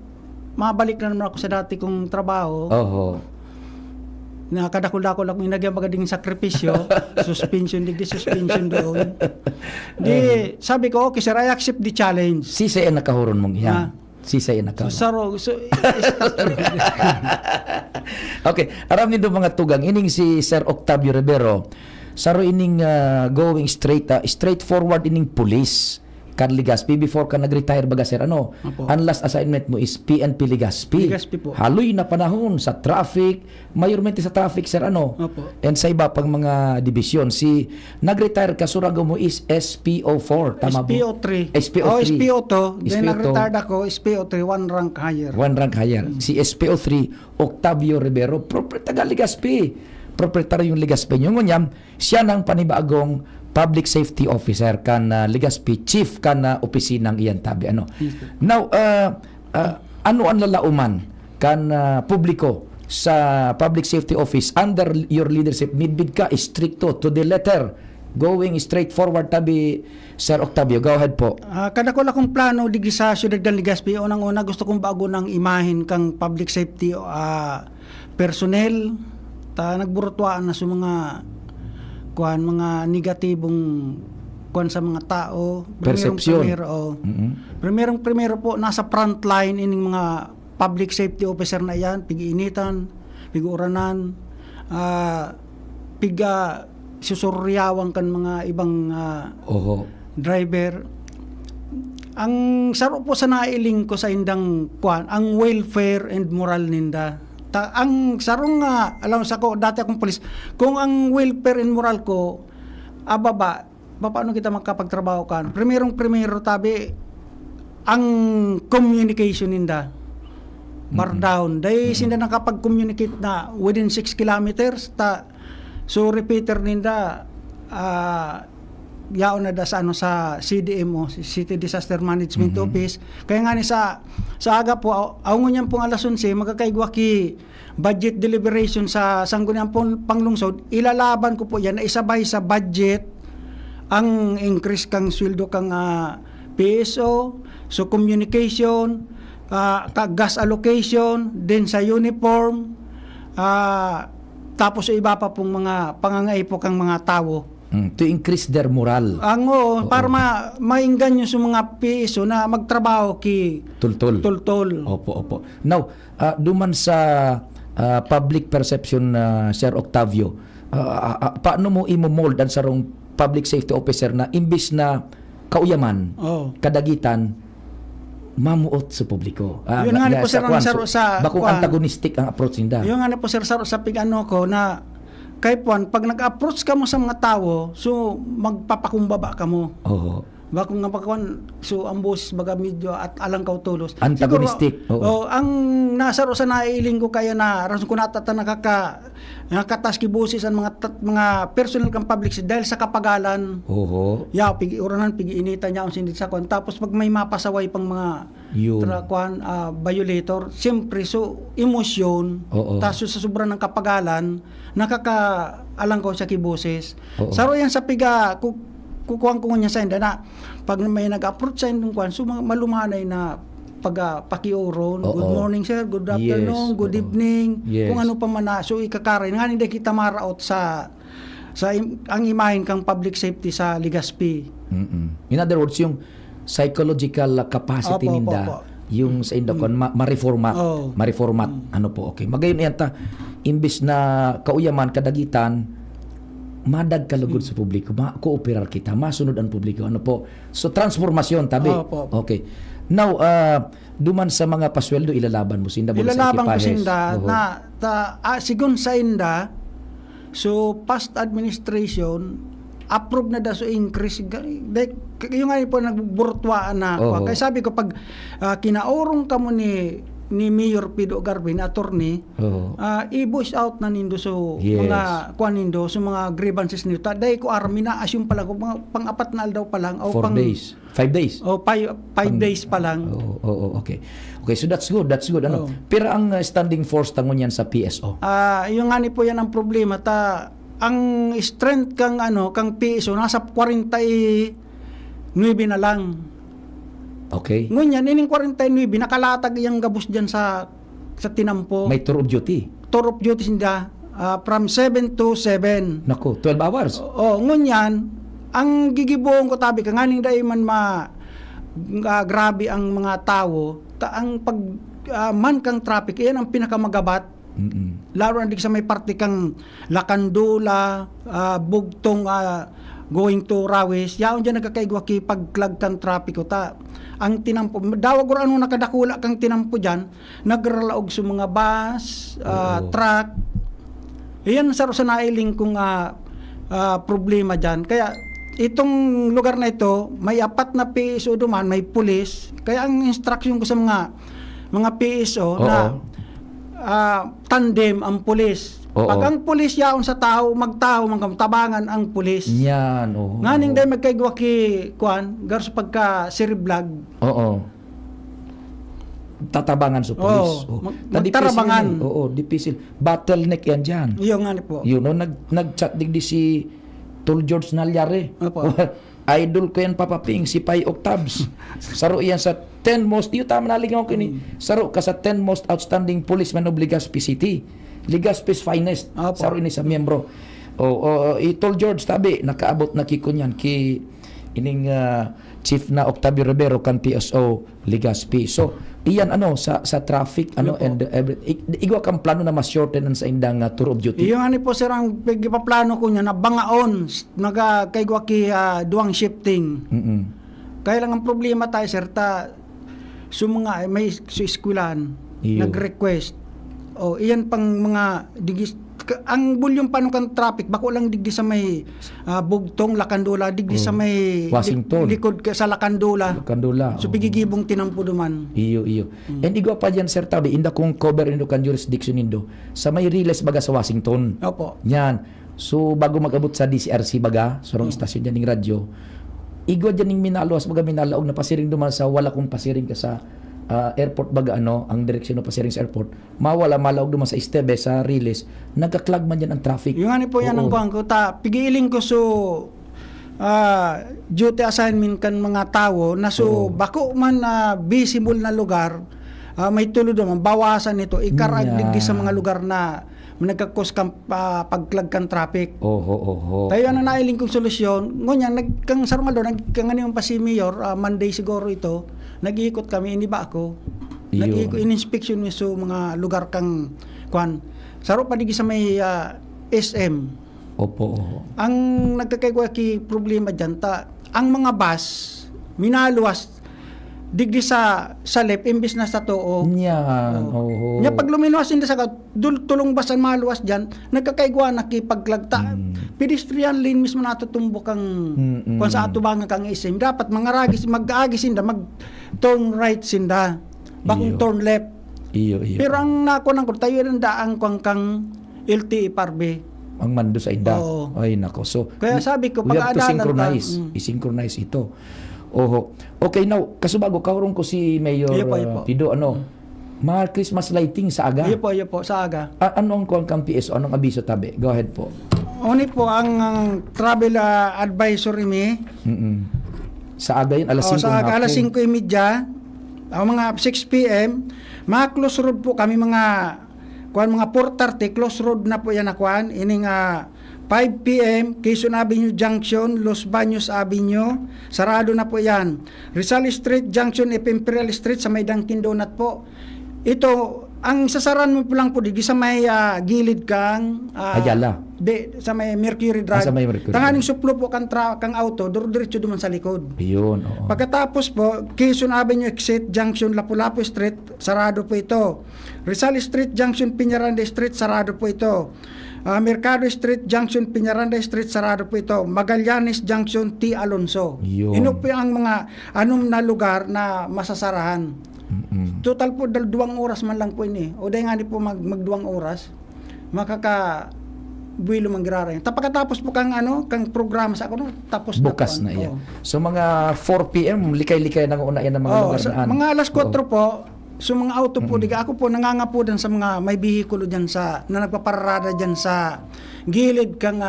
mabalik na naman ako sa dati kong trabaho. Na kadakol-dakol ako nagyang magading sakripisyo, suspension doon. Sabi ko, okay sir, I accept the challenge. Sisay na kahuron mong yan. Sisay na kahuron. Okay, aram nindo mga tugang ining si Sir Octavio Rivero. Saro ining going straightforward ining police kan Legazpi before ka nag-retire baga sir ano. Ang last assignment mo is PNP Legazpi. Po. Haloy na panahon sa traffic, mayormente sa traffic sir ano. Opo. And sa iba pang mga division si nag-retire ka surago mo is SPO4 tama SPO3. SPO3. SPO2. Then SPO2. nag-retired ako, SPO3 one rank higher. One rank higher. Si SPO3 Octavio Rivero, taga Legazpi. Proprietaryo yung Legazpi nyo. Ngunyam, siya ng panibagong public safety officer kan Legazpi, chief kan opisinang iyan tabi. Now, ano ang lalauman kan publiko sa public safety office under your leadership? Midbid ka, stricto to the letter, going straight forward tabi, Sir Octavio. Go ahead po. Kada ko akong plano digi sa siyudad ng Legazpi, unang-una gusto kong bago ng imahin kang public safety personnel. Nagburutwaan na sa mga negatibong sa mga tao. Perception. Primero po, nasa front line ining mga public safety officer na yan, pig-iinitan, pig-uranan, susuryawan kan mga ibang driver. Ang saro po sa nailing ko sa indang ang welfare and moral ninda. Ang sarong alam sa ko dati akong pulis, kung ang welfare and moral ko ababa, paano kita makapagtrabaho kan? Primero tabi ang communication ninda. Bar down. Dahil sinda nakapag-communicate na within 6 kilometers so repeater ninda yaon na da sa CDMO, City Disaster Management Office. Kaya nga ni sa aga po aungon yan pong alas 11 magkakaigwa ki budget deliberation sa sangguniang panglungsod. Ilalaban ko po yan na isabay sa budget ang increase kang sweldo kang PSO, so communication, gas allocation, din sa uniform, tapos iba pa pong mga pangangaipo kang mga tao. To increase their moral. Para mainggan nyo sa mga PSO na magtrabaho ki tultol. Opo. Now, duman sa public perception, Sir Octavio, paano mo imo-mold ang sarong public safety officer na imbis na kauyaman, kadagitan, mamuot sa publiko. Yun nga po sir, bakong antagonistic ang approach ninda. Yun nga po sir, sa pig-ano ko na kay Puan, pag nag-approach ka mo sa mga tao, so magpapakumbaba ka mo. Bakong nga pagkawan, so ang boses baga medyo at alang kautulos. Antagonistic. Ang nasaro sa naiiling ko kaya na rason ko natata nakataski boses ang mga personal kang public dahil sa kapagalan. Uranan pigi-inita niya ang sindit sa kwan. Tapos pag may mapasaway pang mga violator, siyempre so emosyon, taso sa sobrang ng kapagalan, nakakaalang ko sa kiboses. Saro yan sa piga kukuha ko niya sa inda na pag may nag-approach sa indong kwan, so malumanay na pakiuron, good morning sir, good afternoon, good evening, kung ano pa man na, so ikakaray nga hindi kita maraot sa ang imahin kang public safety sa Legazpi. In other words, yung psychological capacity ninda, yung sa inda kwan, ma-reformat, ano po, okay. Magayon yata, imbis na kauyaman, kadagitan, madag kalugod sa publiko, ma-cooperar kita, masunod ang publiko, ano po. So, transformasyon, tabi. Okay. Now, duman sa mga pasweldo, ilalaban mo sinda. Ilalaban ko sinda, sigun sa inda, so, past administration, approve na da so increase. Yung nga po, nagburtwaan na. Kaya sabi ko, pag kinaurong ka mo ni Mayor Pido Garbin, attorney, i-voice out na nindo so mga kuan nindo so mga grievances nindo. Dahil ko army na assume pa lang pang-apat na aldaw pa lang o 4 days. 5 days. O 5 days pa lang. Okay. Okay, so that's good. Ano? Pero ang standing force tangon yan sa PSO. Yung ani po yan ang problema ang strength kang PSO nasa 49 na lang. Okay. Ngunyan, ining 49, nakalatag yung gabos dyan sa tinampo. May tour of duty. Tour of duty sinda, from 7 to 7. Naku, 12 hours. Ngunyan, ang gigibuong ko tabi ka, nganing dahil man grabe ang mga tao, ang pag man kang traffic, yan ang pinakamagabat. Lalo na sa may parte kang Lakandula, Bugtong, going to Rawis, yaon dyan nagkakaigwa ki pagklag kang trapiko ang tinampo dawag or ano nakadakula kang tinampo dyan nagralaog sa mga bus, truck, iyan sa nailing kong problema dyan. Kaya itong lugar na ito may 4 na PSO duman, may pulis, kaya ang instruction ko sa mga PSO na tandem ang pulis. Pag ang pulis yaon sa tao, tabangan ang pulis. Yan, Nganing dahil magkaigwa ki kuan, garso pagka siriblag. Tatabangan sa pulis. Magtarabangan. Dipisil. Bottleneck yan dyan. Yung nga po. Nag-chat digdi si Tol George Nalyare. Idol ko yan papaping si Pai Octabs. Saro yan sa 10 most, tama naligaw ko ni. Saro ka sa 10 most outstanding policeman of Legazpi City. Legazpi's finest. Saro ini sa miyembro. Tol George tabi nakaabot na kikunyan ki ining chief na Octavio Rivero kan PSO Legazpi. So iyan sa traffic and igwa kang plano na ma-shorten sa indang tour of duty. Iyo ani po sir ang pagipaplano ko niya na bangaon kaigwa ki duang shifting. Kaya lang ang problema tayo sir mga may eskwelahan nag-request iyan pang mga digis ang bulyong panukan traffic bako lang digdi sa may Bugtong, Lakandula, digdi sa may Washington. likod sa Lakandula. Kandula. So pigigibong tinampo duman. Iyo. And igwa pa dyan, Sir Tabi, inda kung cover indo kan jurisdiction indo, sa may Riles baga sa Washington. Opo. Yan. So, bago mag-abot sa DCRC baga, sorong istasyon dyan ng radyo, igwa dyan ng minaluas, baga minalaog na pasiring duman sa wala kung pasiring ka sa airport baga ang direksyon ng pasiring sa airport, mawala malaog duman sa Esteve, sa Riles, nagkaklag man dyan ang traffic. Yung ano po yan ang kuhan ko, pigiiling ko so duty assignment kan mga tao na so bako man visible na lugar, may tulo naman, bawasan nito, ikarag digdi sa mga lugar na nagkakos kang pagklag kan traffic. Tayo na nailing kong solusyon. Ngunyan, kang sarumado, nagkanganin pa si Mayor, Monday siguro ito, nag-iikot kami, hindi ba ako? Nag-iikot, in-inspection mi so mga lugar kang, kuhan, saro pa digi sa may SM. Ang nagkakaigwa ki problema dyan, ang mga bus, minaluwas, digdi sa left imbis na sa too. Yan. Nya pag luminuwas hindi sa tulong basan maluwas diyan, nagkakaigwa nakipagklagta. Pedestrian lane mismo natutumbok kang kung sa ato bang kang isim. Dapat mag-agis sinda, mag turn right sinda. Bakong turn left. Iyo. Pero ang nako nang tayo rin daang kang LTE parbe. Ang mando sa inda. Oo. Ay nako. So, Kaya sabi ko we have to pag-aadalan synchronize. I-synchronize ito. Okay, now, kasubago, kaurong ko si Mayor Pido, mga Christmas lighting sa aga. Iyo po, sa aga. Ano ang kang PSO? Anong abiso, Tabi? Go ahead po. Oni po, ang travel advisory mi. Sa aga yun, alas 5 sa aga, alas 5:30, mga 6 p.m., mga close road po kami, mga 4:30, close road na po yan na kuhan, ining 5 p.m. Quezon Avenue Junction, Los Baños Avenue, sarado na po yan. Rizal Street Junction, Imperial Street sa may Dunkin Donut po. Ito, ang sasaran mo po lang po digi sa may gilid kang Ayala. Sa may Mercury Drive. Sa may Mercury. Tanganing suplo po kang auto, diretso duman sa likod. Yun, Pagkatapos po, Quezon Avenue Exit Junction, Lapu-Lapu Street, sarado po ito. Rizal Street Junction, Piñaranda Street, sarado po ito. Mercado Street Junction, Piñaranda Street, sarado po ito. Magallanes Junction, T. Alonso. Yun. Ino po ang mga na lugar na masasarahan. Total po 2 oras man lang po ini. O dahil nga di po mag 2 oras, buwilo manggirara. Pagkatapos po kang programa sa tapos bukas na yan. So mga 4 p.m. likay-likay nang una yan ng mga lugar na mga alas 4 po. So mga auto po, diga ako po nangangapudan sa mga may bihikulo dyan na nagpaparada dyan sa gilid kang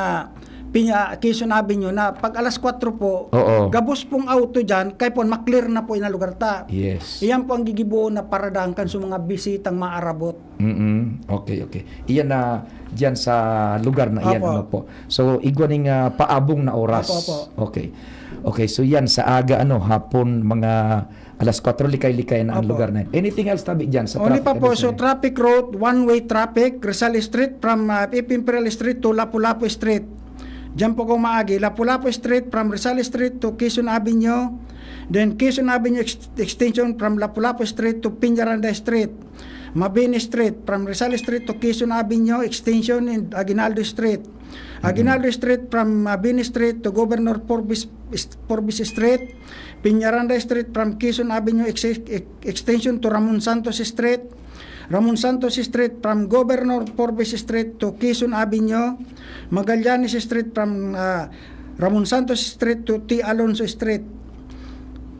Quezon Avenue na pag alas 4 po, gabos pong auto dyan, kaya po maklear na po yung lugar ta. Yes. Iyan po ang gigibuo na paradang kan sa mga bisitang maarabot. Okay. Iyan na dyan sa lugar na iyan. Po. So igwaning paabong na oras. Okay, so yan sa aga hapon mga alas 4 likay-likay na ang lugar na yan. Anything else Tabi dyan sa traffic? Pa po, so traffic road, one-way traffic, Rizal Street from Imperial Street to Lapu-Lapu Street. Diyan po kung maagi, Lapu-Lapu Street from Rizal Street to Quezon Avenue, then Quezon Avenue extension from Lapu-Lapu Street to Piñaranda Street, Mabini Street from Rizal Street to Quezon Avenue extension in Aguinaldo Street, Aguinaldo Street from Mabini Street to Governor Forbes Street, Piñaranda Street from Quezon Avenue extension to Ramon Santos Street, Ramon Santos Street from Governor Forbes Street to Quezon Avenue, Magallanes Street from Ramon Santos Street to T. Alonso Street,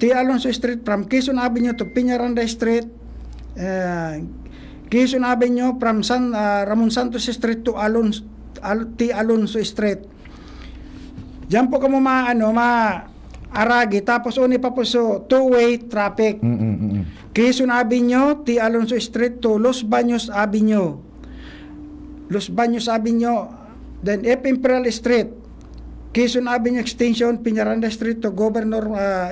T. Alonso Street from Quezon Avenue to Piñaranda Street, Quezon Avenue from Ramon Santos Street to T. Alonso Street. Diyan po kamo aragi, tapos uni pa po so two-way traffic. Quezon Avenue, T. Alonso Street to Los Baños Avenue. Then Imperial Street, Quezon Avenue Extension, Piñaranda Street to Governor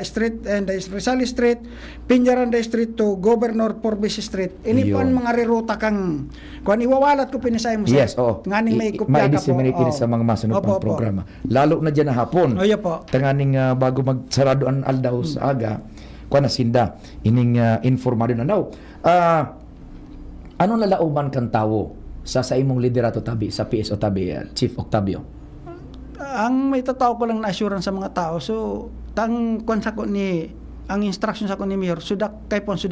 Street, and Rizal Street, Piñaranda Street to Governor Forbes Street. Ini po ang mga reruta kang kung iwawalat ko pinisay mo sa nganing may kopya ka po. Ma-disseminate sa mga masunod pang programa. Lalo na dyan na hapon. Tanganing bago magsarado ang aldaw sa aga, kuha na sinda, ining informado na. Now, ano nalauman kang tao sa imong liderato tabi sa PSO tabi, Chief Octavio? Ang may tataw ko lang na assurance sa mga tao. So, ang instruction sa ko ni Mayor, sudak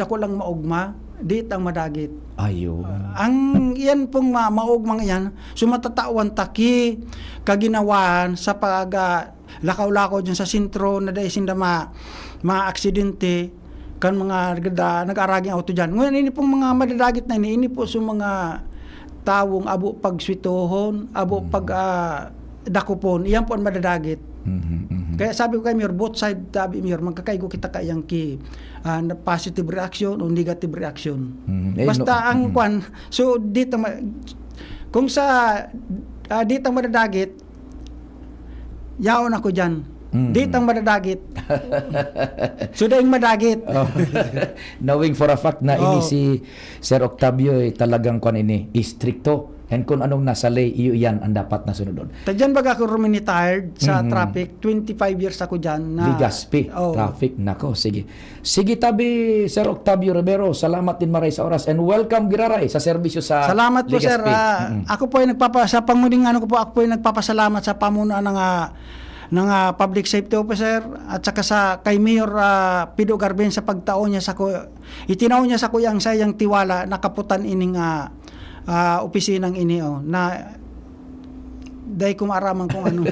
ko lang maugma, di ang madagit. Ayo. Ang yan pong maugmang yan, sumatatawan taki kaginawan sa pag lakaw-lakaw dyan sa sentro na dahil sinda ma-aksidente kan mga nag-araging auto dyan. Ngayon, ini pong mga madadagit na ini po sa mga tawong abo pagswitohon, abo pag dakupon, iyan po ang madadagit. Kaya sabi ko kay Mayor, both side tabi Mayor, magkakaigo kita kayang na positive reaction o negative reaction. Basta ang kwan, so dito kung sa dito madadagit, yaon ako dyan. Dito madadagit. So daing madagit. Knowing for a fact na ini si Sir Octavio talagang kwan ini istrikto. And kung anong nasa lay, iyo yan ang dapat na sunodon. Tadyan baga ako retired sa traffic, 25 years ako dyan. Ligaspi, traffic, nako, sige. Sige tabi, Sir Octavio Rivero, salamat din maray sa oras and welcome giraray sa serbisyo sa salamat po, Ligaspi. Sir. Ako po ay sa panguling ako po ay nagpapasalamat sa pamunuan ng public safety officer at saka sa kay Mayor Pido Garben sa pagtao niya sa ko. Itinaw niya sa kuyang sayang tiwala nakaputan ining opisinang ini na dahil kumaraman kung ano.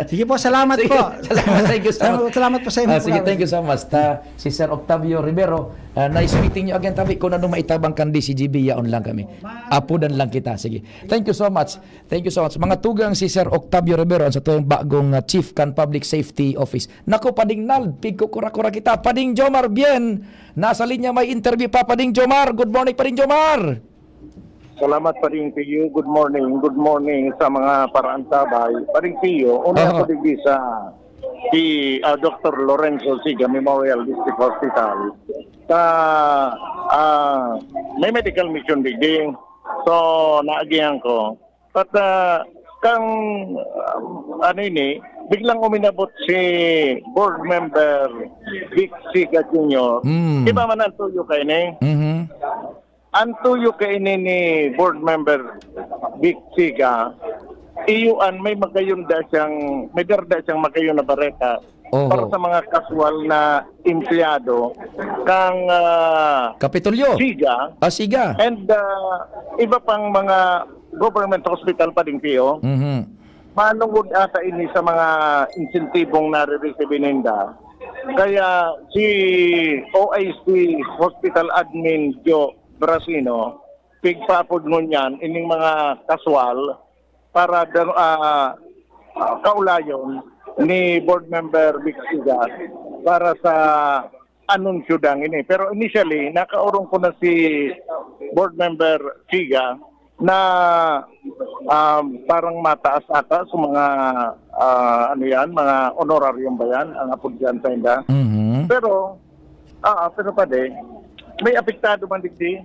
Sige po, salamat po. Thank you so much. Salamat po sa inyo. Sige, thank you so much. Si Sir Octavio Rivero, nice meeting you again tabi. Kung ano maitabang kandi si GB, yaon lang kami. Apudan lang kita. Sige. Thank you so much. Thank you so much. Mga tugang si Sir Octavio Rivero sa tuyong bagong Chief kan Public Safety Office. Nako, Pading Nald, pigko kura-kura kita. Pading Jomar, bien. Nasa linya may interview pa. Pading Jomar. Good morning, Pading Jomar. Salamat pa rin Pio. Good morning sa mga paraantabay. Pa rin Pio, una ako digdi sa Dr. Lorenzo Siga Memorial District Hospital. May medical mission digdi. So, naagihan ko. But, biglang uminabot si board member Vic Siga Jr. Iba man ang tuyo kayo ni? Ang tuyo kay ni board member Vic Siga, iyuan may magayunda siyang, may darda siyang magayon na bareta para sa mga casual na empleyado kang Kapitolyo. Siga. Siga. And iba pang mga government hospital pa din Pio. Manungod ata ini sa mga insentibong nare-receive ninda. Kaya si OIC Hospital Admin Joe Brasino, pigpapod nun yan, ining mga kaswal para kaulayon ni board member Vic Siga para sa anunsyo dang ini. Pero initially, nakaurong ko na si board member Siga na parang mataas ata sa mga mga honorarium ba yan, ang apod dyan sa inda. Pero pa may apektado man digdi.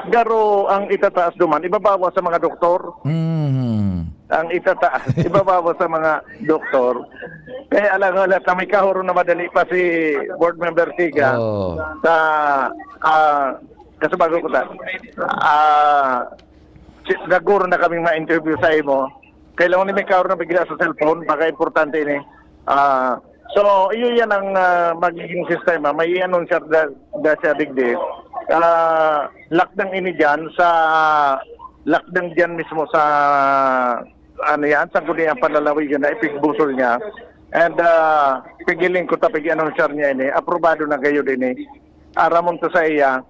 Garo ang itataas duman, ibabawa sa mga doktor. Ang itataas, ibabawa sa mga doktor. Kaya alam na may kahuro na madali pa si board member Siga sa kasabago ko ta. Naguro na kaming ma-interview sa imo. Kailangan ni may kahuro na bigla sa cellphone, baka importante ni. So, iyo yan ang magiging sistema. May anunsya da siya digdi. Lakdang ini dyan lakdang dyan mismo sa sa kuniyang panlalawigan na ipigbusol niya. And pigiling ko tapig anunsya niya ini. Aprobado na kayo din eh. Aramon to sa iya.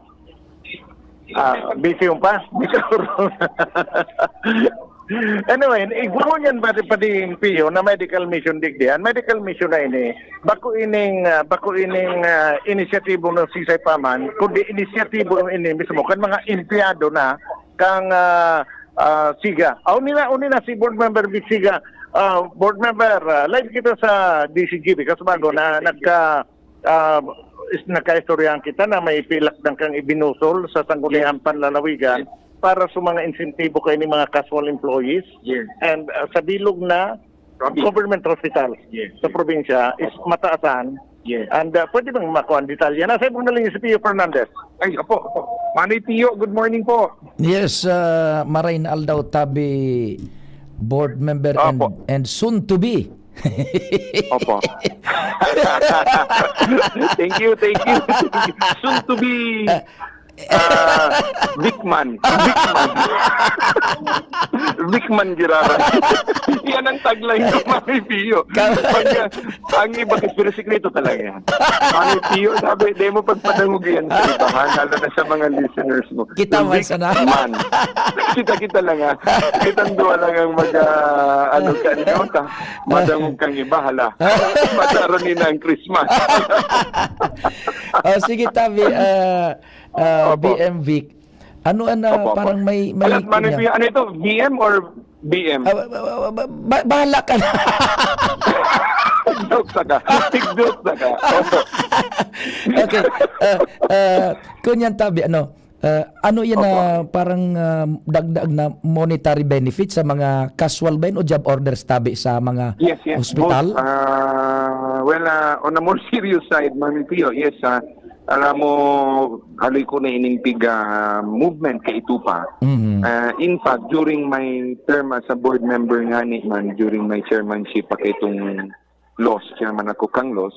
Busy yung pa? Anyway, iguro niyan ba din Pio na medical mission digdi. Ang medical mission na ini, bako ining inisyatibo ng Sisay Paman, kundi inisyatibo ini mismo kan mga empleyado na kang Siga. Una si board member Vic Siga, board member, live kita sa DCGB kasbago na nagka-istoryahan kita na may pilak ng kang ibinusol sa sangguniang panlalawigan para sa mga insentibo kayo ng mga casual employees and sa bilog na government hospital sa probinsya is mataasan And pwede bang makuha ang detalye? Nasa ibang nalang si Pio Fernandez. Ay, opo. Manay Pio, good morning po. Yes, Marain Aldaw Tabi, board member Opo. and soon to be. Opo. Thank you. Soon to be Vickman. Vickman Girara. Yan ang tagline ng Manay Pio. Ang iba kasi sikreto talaga yan. Manay Pio, sabi, di mo pagpadangog yan sa ibahan, lalo na sa mga listeners mo. Kita man sana. Vickman. Kita lang ha. Kitang duwa lang ang ano ka niyo ka. Madangog kang iba, hala. Mataranin na ang Christmas. Sige, Tabi, Opo. BM Vic. Ano Opo. parang may Alam, Manay Pio, ano ito? BM or BM? bahala ka na. Joke ka. Joke ka. Opo. Okay. Kunyan, Tabi, ano yan na parang dagdag na monetary benefit sa mga casual ba yun o job orders, Tabi, sa mga Yes. hospital? Both, on a more serious side, Manay Pio, yes, alam mo, haloy ko na inimpig movement kay Itupa. Mhm. In fact, during my term as a board member nga ni man, during my chairmanship pa kay itong loss, chairman ako kang loss,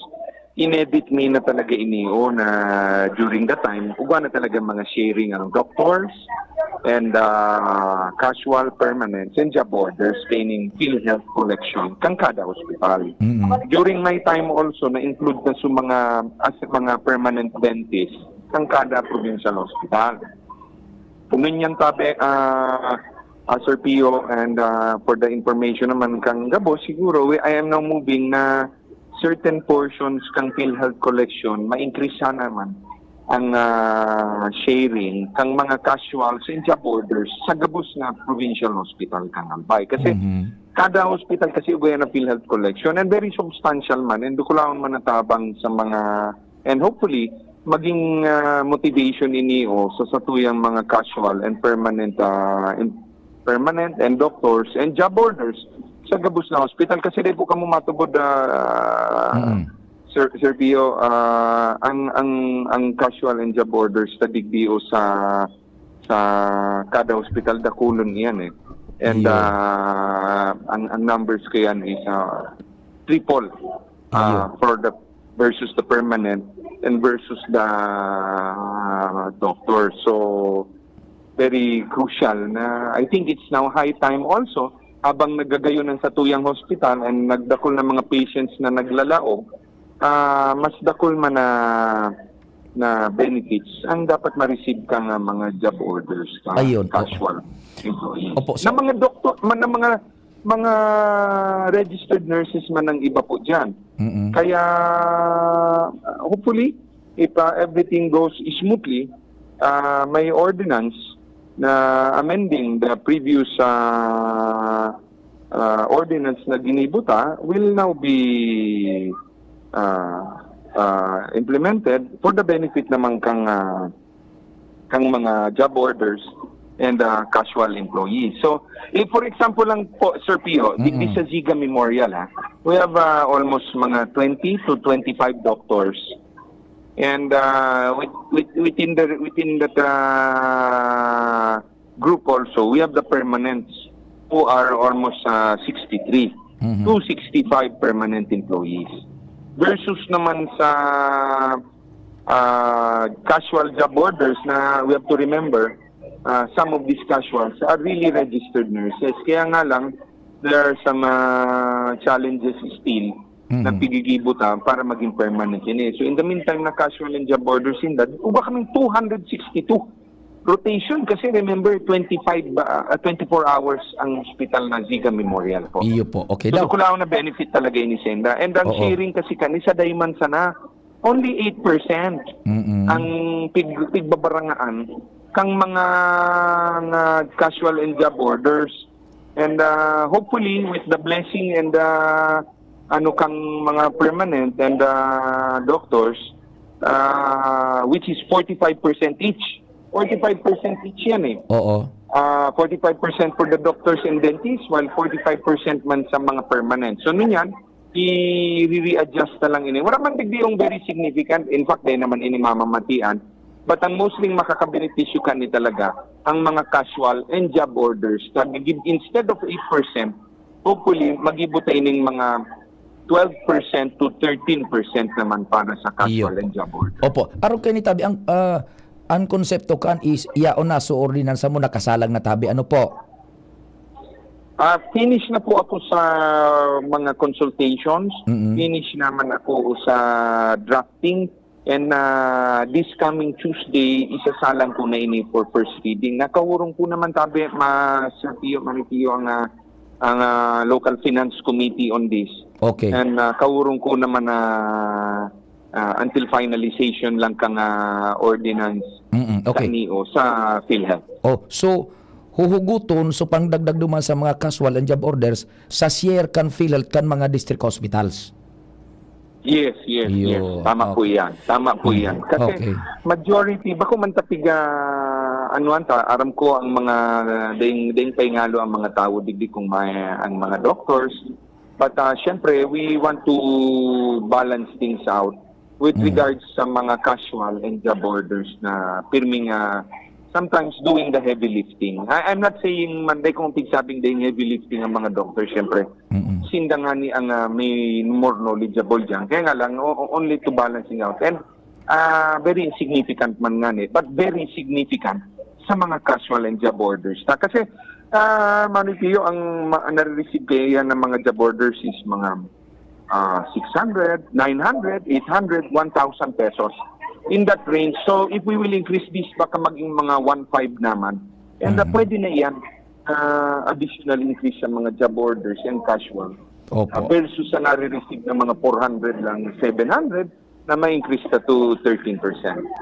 inedit me na talaga iniyo na during that time, ugwa na talaga mga sharing ang doctors and casual permanents and job orders training PhilHealth collection kang kada hospital. During my time also, na-include na sa mga permanent dentist kang kada provincial hospital. Pumin yan, Tabi, Sir Pio, and for the information naman kang Gabo, siguro I am now moving na certain portions kang PhilHealth collection, ma-increase sana naman ang sharing kang mga casuals and job orders sa gabos na provincial hospital kang Albay. Kasi kada hospital kasi ugo yan na PhilHealth collection and very substantial man and dukulaan man natabang sa mga and hopefully maging motivation ini sa satuyang mga casual and permanent and doctors and job orders sa gabos na hospital kasi di po kamo matubod Sir Pio, ang casual and job orders sa DigBO sa kada hospital dakulon yan eh. And ang numbers ko yan is triple for the versus the permanent and versus the doctor. So very crucial na I think it's now high time also habang nagagayon ng satuyang hospital and nagdakol ng mga patients na naglalaog, mas dakol man na benefits ang dapat ma-receive ka nga mga job orders ka casual employees. Opo, Na mga doktor, na mga registered nurses man ang iba po diyan. Kaya hopefully if everything goes smoothly, may ordinance na amending the previous ordinance na ginibuta will now be implemented for the benefit naman kang mga job orders and casual employees. So, if for example lang po, Sir Pio, this sa Ziga Memorial, we have almost mga 20 to 25 doctors. And within that group also, we have the permanents who are almost 63 to 65 permanent employees. Versus naman sa casual job orders na we have to remember, some of these casuals are really registered nurses. Kaya nga lang, there are some challenges still na pigigibutan para maging permanent yun. So in the meantime na casual and job orders in that, uba kaming 262 rotation kasi remember 24 hours ang hospital na Ziga Memorial po. Iyo po. Okay So daw. kulaw na benefit talaga ini Senda. And ang sharing kasi kanisa dayman sana only 8% ang pigbabarangaan kang mga casual and job orders. And hopefully with the blessing and kang mga permanent and doctors which is 45% each. 45% each yan eh. 45% for the doctors and dentists while 45% man sa mga permanent. So nun yan, i-readjust na lang ini. Wala man digdi yung very significant. In fact, dahil naman ini mamamatian. But ang mostly makakabenepisyo ka ni talaga ang mga casual and job orders. Instead of 8%, hopefully, mag-ibutay ning mga 12% to 13% naman para sa casual and job orders. Opo. Aron kay ni tabi ang konsepto kan is iyaon na so ordinansa mo nakasalang na tabi ano po? Finish na po ako sa mga consultations. Finish naman ako sa drafting. And this coming Tuesday, isasalang ko na ini for first reading. Nakahurong po naman tabi, Sir Pio, Manipio, ang local finance committee on this. Okay. And kahurong ko naman until finalization lang kang ordinance okay. sa NIO, sa PhilHealth. Oh, so huhuguton so pangdagdag duman sa mga casual and job orders sa share kan PhilHealth kan mga district hospitals. Yes. Tama po yan. Kasi majority, bako man tapiga, aram ko ang mga, daing paingalo ang mga tao, digdi kung ang mga doctors. But syempre, we want to balance things out with regards sa mga casual and job orders na pirming sometimes doing the heavy lifting. I'm not saying, manday kong pigsabing doing heavy lifting ang mga doctors, syempre. Sinda nga ni ang may more knowledgeable dyan. Kaya nga lang, only to balancing out. And very insignificant man nga ni, but very significant sa mga casual and job orders. Kasi, Manipio, ang nare-receive kaya ng mga job orders is mga 600, 900, 800, 1,000 pesos. In that range. So, if we will increase this, baka maging mga 1.5 naman. And pwede na yan. Additional increase sa mga job orders and casual. Versus sa nare-receive ng mga 400 lang, 700, na ma-increase na to 13%.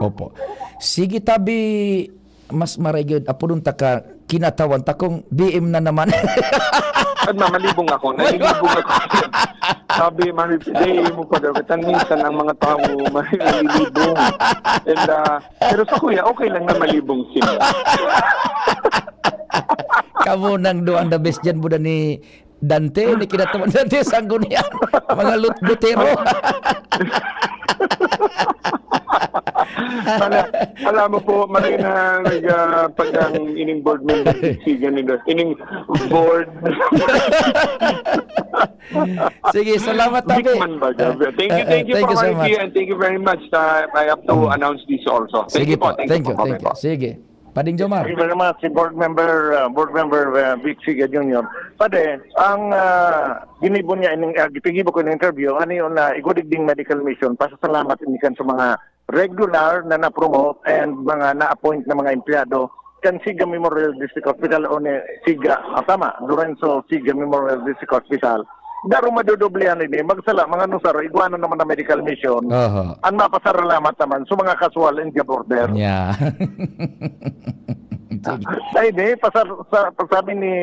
Opo. Sige tabi, mas marigid, apurun ta ka, kinatawan ta kung BM na naman. At mamalibong ako. Sabi, Manipilay mo pa daw. Minsan ang mga tao malibong. And, pero sa kuya, okay lang na malibong sila. Kamu nang doang the best dyan buda ni Dante, ni kinatawan Dante Sanggunian, mga lutero. Alam mo po, marina pag ang ining board member, ining board. Sige, salamat tabi. Thank you for so much. And thank you very much. I have to announce this also. Sige po, thank you. Sige. Pading Jomar. Thank you very much, si Board Member Vic Siga Jr. Pade, ang ginibo niya, gipigibo ko ng interview, ano yun na igudigding medical mission, pasasalamat inikan sa mga regular na na-promote and mga na-appoint na mga empleyado kan Siga Memorial District Hospital o ni Siga, Lorenzo Siga Memorial District Hospital. Daro madodoblihan ini, magsala, mga nusar, iguano naman na medical mission. Ang mapasaralamat naman sa mga casual and job order. Yeah. Ay, pasabi ni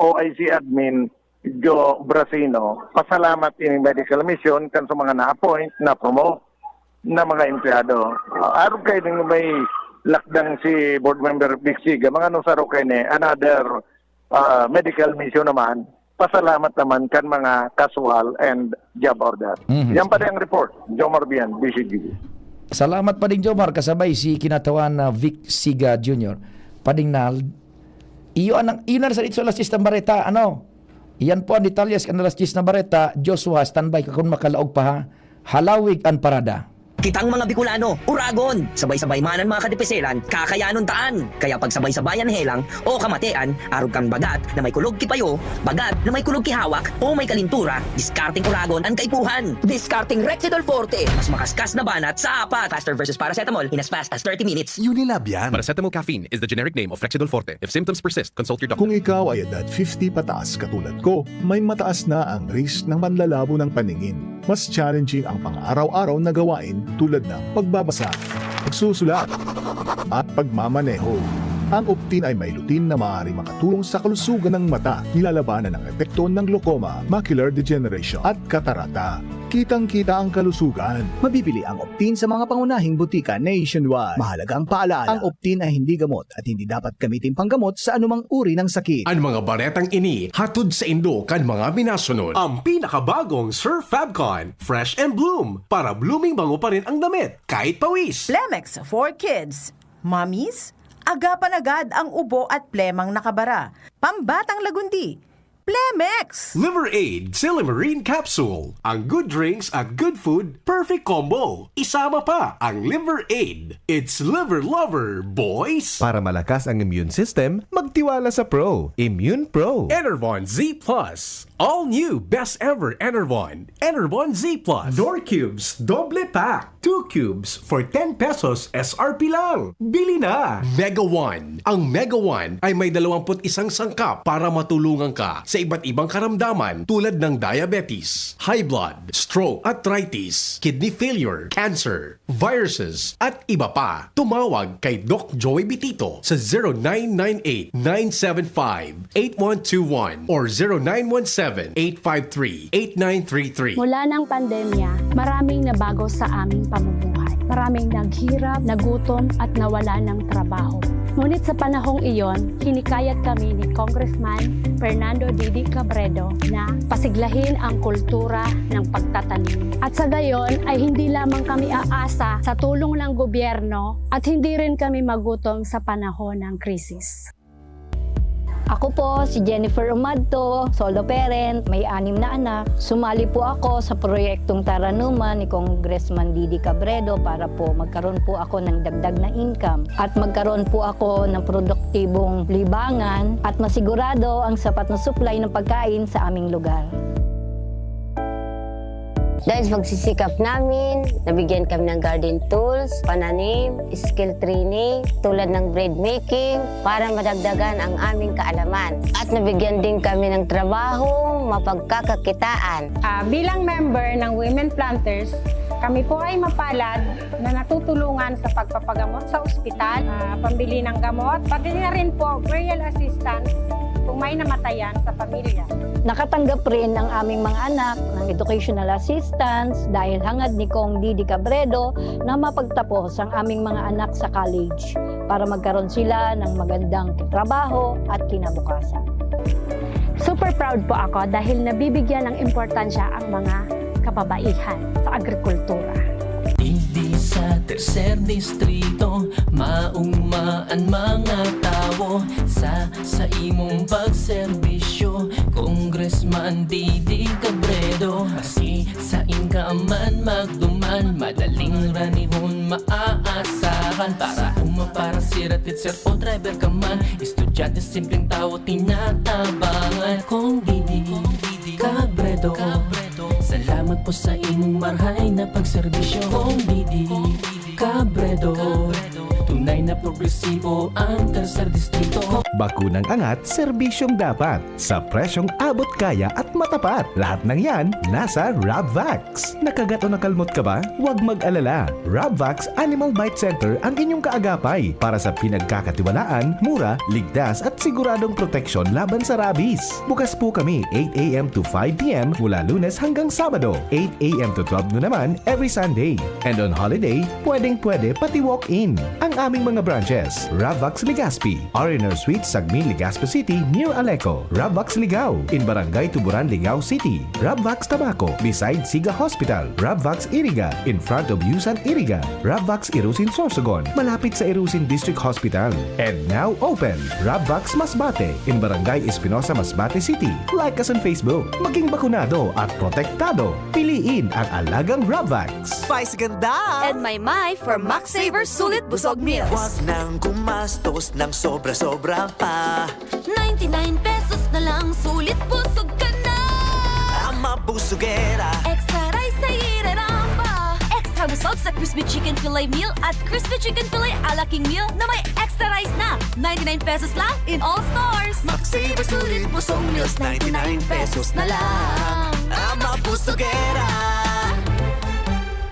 OIC admin Joe Brasino, pasalamat ini medical mission kan sa mga na-appoint, na-promote na mga empleyado. Araw kayo nung may lakdang si board member Vic Siga, mga nusar kayo ni another medical mission naman, pasalamat naman kan mga casual and job order. Yan pa ang report. Jomar Bian, BCG. Salamat Pading Jomar, kasabay si kinatawan na Vic Siga Jr. Pading Nal, iyon na sa ito alas 10 na bareta, Iyan po ang detalyes kan alas 10 na bareta. Joshua, standby ka kung makalaog pa ha. Halawig ang parada. Kitang mga Bicolano, uragon, sabay-sabay manan mga kadipeselan, kakayanon taan. Kaya pag sabay-sabayan helang o kamatean, arog kang bagat na may kulog kipayo, bagat na may kulog kihawak o may kalintura, discarding uragon ang kaipuhan. Discarding Rexidol Forte, mas makaskas na banat sa apat. Faster versus paracetamol in as fast as 30 minutes. Unilab yan. Paracetamol caffeine is the generic name of Rexidol Forte. If symptoms persist, consult your doctor. Kung ikaw ay edad 50 pataas katulad ko, may mataas na ang risk ng panlalabo ng paningin. Mas challenging ang pang-araw-araw na gawain tulad ng pagbabasa, pagsusulat, at pagmamaneho. Ang Optin ay may lutin na maaaring makatulong sa kalusugan ng mata, nilalabanan ang epekto ng glaucoma, macular degeneration at katarata. Kitang-kita ang kalusugan. Mabibili ang Optin sa mga pangunahing butika nationwide. Mahalagang paalala, ang Optin ay hindi gamot at hindi dapat gamitin panggamot sa anumang uri ng sakit. Ang mga baretang ini hatod sa Indo kan mga minasunod. Ang pinakabagong Sir Fabcon, Fresh and Bloom, para blooming bango pa rin ang damit kahit pawis. Plemex for kids. Mommies, agapan agad ang ubo at plemang nakabara. Pambatang lagundi. Plemex! Liver Aid Silimarine Capsule. Ang good drinks at good food, perfect combo. Isama pa ang Liver Aid. It's liver lover, boys! Para malakas ang immune system, magtiwala sa Pro. Immune Pro. Enervon Z+. All new, best ever Enervon. Enervon Z+. Door Cubes, doble pack. 2 cubes for 10 pesos SRP lang. Bili na! Mega One. Ang Mega One ay may 21 sangkap para matulungan ka sa iba't ibang karamdaman tulad ng diabetes, high blood, stroke, arthritis, kidney failure, cancer, viruses, at iba pa. Tumawag kay Doc Joey Bitito sa 0998-975-8121 or 0917-853-8933. Mula ng pandemya, maraming nabago sa aming pamumuhay. Maraming naghirap, nagutom at nawala ng trabaho. Ngunit sa panahong iyon, hinikayat kami ni Congressman Fernando Didi Cabredo na pasiglahin ang kultura ng pagtatanim. At sa gayon ay hindi lamang kami aasa sa tulong ng gobyerno at hindi rin kami magutom sa panahon ng krisis. Ako po si Jennifer Umadto, solo parent, may 6 na anak. Sumali po ako sa proyektong Taranuman ni Congressman Didi Cabredo para po magkaroon po ako ng dagdag na income at magkaroon po ako ng produktibong libangan at masigurado ang sapat na supply ng pagkain sa aming lugar. Dahil sa pagsisikap namin, nabigyan kami ng garden tools, pananim, skill training, tulad ng bread making, para madagdagan ang aming kaalaman. At nabigyan din kami ng trabaho, mapagkakakitaan. Bilang member ng Women Planters, kami po ay mapalad na natutulungan sa pagpapagamot sa ospital, pambili ng gamot, pati na rin po burial assistance kung may namatayan sa pamilya. Nakatanggap rin ang aming mga anak ng educational assistance dahil hangad ni Kong Didi Cabredo na mapagtapos ang aming mga anak sa college para magkaroon sila ng magandang trabaho at kinabukasan. Super proud po ako dahil nabibigyan ng importansya ang mga kababaihan sa agrikultura. Hindi sa tercer distrito, maugmaan mga tao sa imong pagserbisyo, Congressman Didi Cabredo. Asi sa inkaman magduman, madaling ranihon maaasahan. Para para siratit sir o driver ka man, estudyante simpleng tao tinatabangan. Kung Didi Cabredo, salamat po sa imong marhay na pagserbisyo. Kung Didi Cabredo, tunay na progresibo ang tercer distrito. Bakunang angat, serbisyong dapat. Sa presyong abot kaya at matapat. Lahat ng yan, nasa Rabvax. Nakagat o nakalmot ka ba? Huwag mag-alala. Rabvax Animal Bite Center ang inyong kaagapay para sa pinagkakatiwalaan, mura, ligtas at siguradong proteksyon laban sa rabies. Bukas po kami 8 a.m. to 5 p.m. mula Lunes hanggang Sabado, 8 a.m. to 12 noon naman every Sunday. And on holiday, pwede pati walk-in. Ang aming mga branches, Rabvax Legazpi, Ariner Suite, Sagmin, Legazpi City, near Aleco. Rabvax Ligao, in Barangay Tuburan, Ligao City. Rabvax Tabaco, beside Siga Hospital. Rabvax Iriga, in front of Yusan Iriga. Rabvax Irusin Sorsogon, malapit sa Irusin District Hospital. And now open, Rabvax Masbate, in Barangay Espinosa, Masbate City. Like us on Facebook. Maging bakunado at protektado. Piliin ang alagang Rabvax. Spice ganda! And my for Max Saver Sulit Busog Meals. Huwag nang gumastos ng sobra-sobra pa. 99 pesos na lang, sulit busog ka na. Ang mabusugera. Extra rice sa ireramba. Extra busog sa Crispy Chicken Filet Meal at Crispy Chicken Filet Ala King Meal na may extra rice na. 99 pesos lang in all stores. Max Saver Sulit Busog Meals, 99 pesos na lang. Ang mabusugera.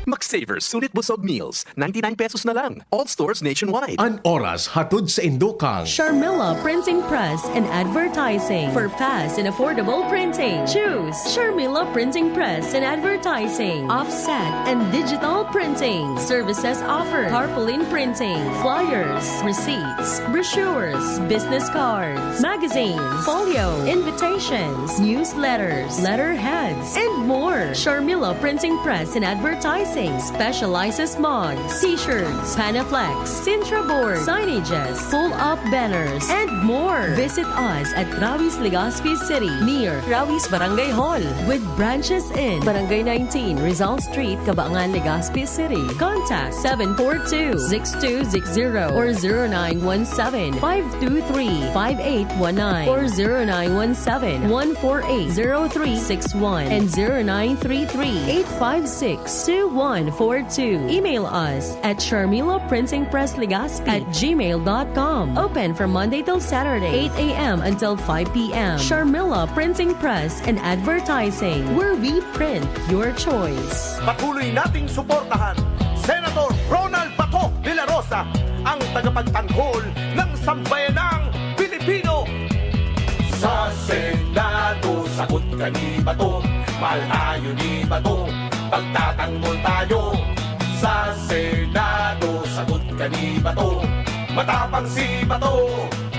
Max Savers Sulit Busog Meals, 99 pesos na lang. All stores nationwide. An oras hatod sa Indokang. Sharmila Printing Press and Advertising. For fast and affordable printing, choose Sharmila Printing Press and Advertising. Offset and digital printing. Services offered: tarpaulin printing, flyers, receipts, brochures, business cards, magazines, folio, invitations, newsletters, letterheads, and more. Sharmila Printing Press and Advertising specializes mugs, t-shirts, panaflex, Sintra boards, signages, pull-up banners, and more. Visit us at Rawis, Legazpi City, near Rawis Barangay Hall, with branches in Barangay 19, Rizal Street, Cabangan, Legazpi City. Contact 742-6260 or 0917-523-5819 or 0917-148-0361 and 0933-856-2142. Email us at sharmilaprintingpresslegazpi@gmail.com. Open from Monday till Saturday, 8 a.m. until 5 p.m. Sharmila Printing Press and Advertising, where we print your choice. Patuloy nating suportahan Senator Ronald Bato de la Rosa, ang tagapagtanggol ng sambayanang Pilipino. Sa Senado, sagot ka ni Bato, malayo ni Bato, pagtatanggol tayo. Sa Senado, sagot ka ni Bato, matapang si Bato,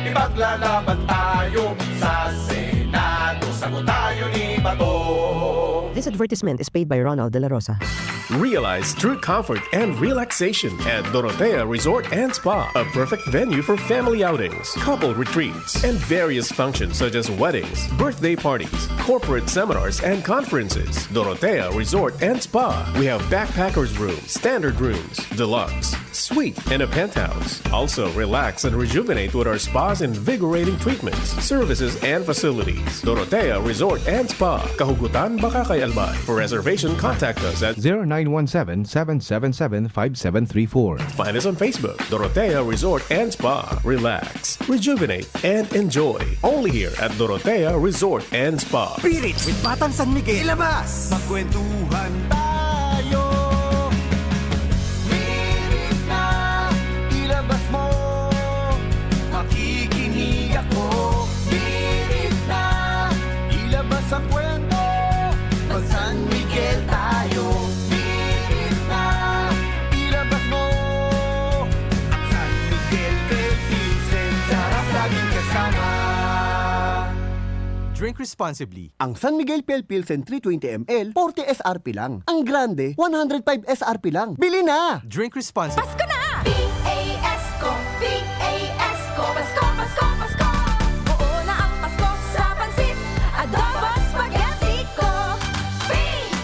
ipaglalaban tayo. Sa Senado, sagot tayo ni Bato. This advertisement is paid by Ronald De La Rosa. Realize true comfort and relaxation at Dorotea Resort and Spa, a perfect venue for family outings, couple retreats, and various functions such as weddings, birthday parties, corporate seminars, and conferences. Dorotea Resort and Spa. We have backpackers rooms, standard rooms, deluxe, suite, and a penthouse. Also, relax and rejuvenate with our spas and invigorating treatments, services, and facilities. Dorotea Resort and Spa, Kahugutan, Bakakay, Albay. For reservation, contact us at 0917-777-5734. Find us on Facebook, Dorotea Resort and Spa. Relax, rejuvenate, and enjoy. Only here at Dorotea Resort and Spa. Pirit with Batang San Miguel. Ilabas! Magkwentuhan tayo. Pirit na, ilabas mo. Makikinig ako. Pirit na, ilabas ang kwento. Pag San Miguel tayo. Pirit na, ilabas mo. San Miguel, Pilsen, sarap laging kasama. Drink responsibly. Ang San Miguel Pale Pilsen 320 ml, 40 SRP lang. Ang Grande, 105 SRP lang. Bili na! Drink responsibly. Pasko na! P-A-S-Co, P-A-S-Co, Pasko, Pasko, Pasko. Oo na ang Pasko sa pansit, adobo, spaghetti ko.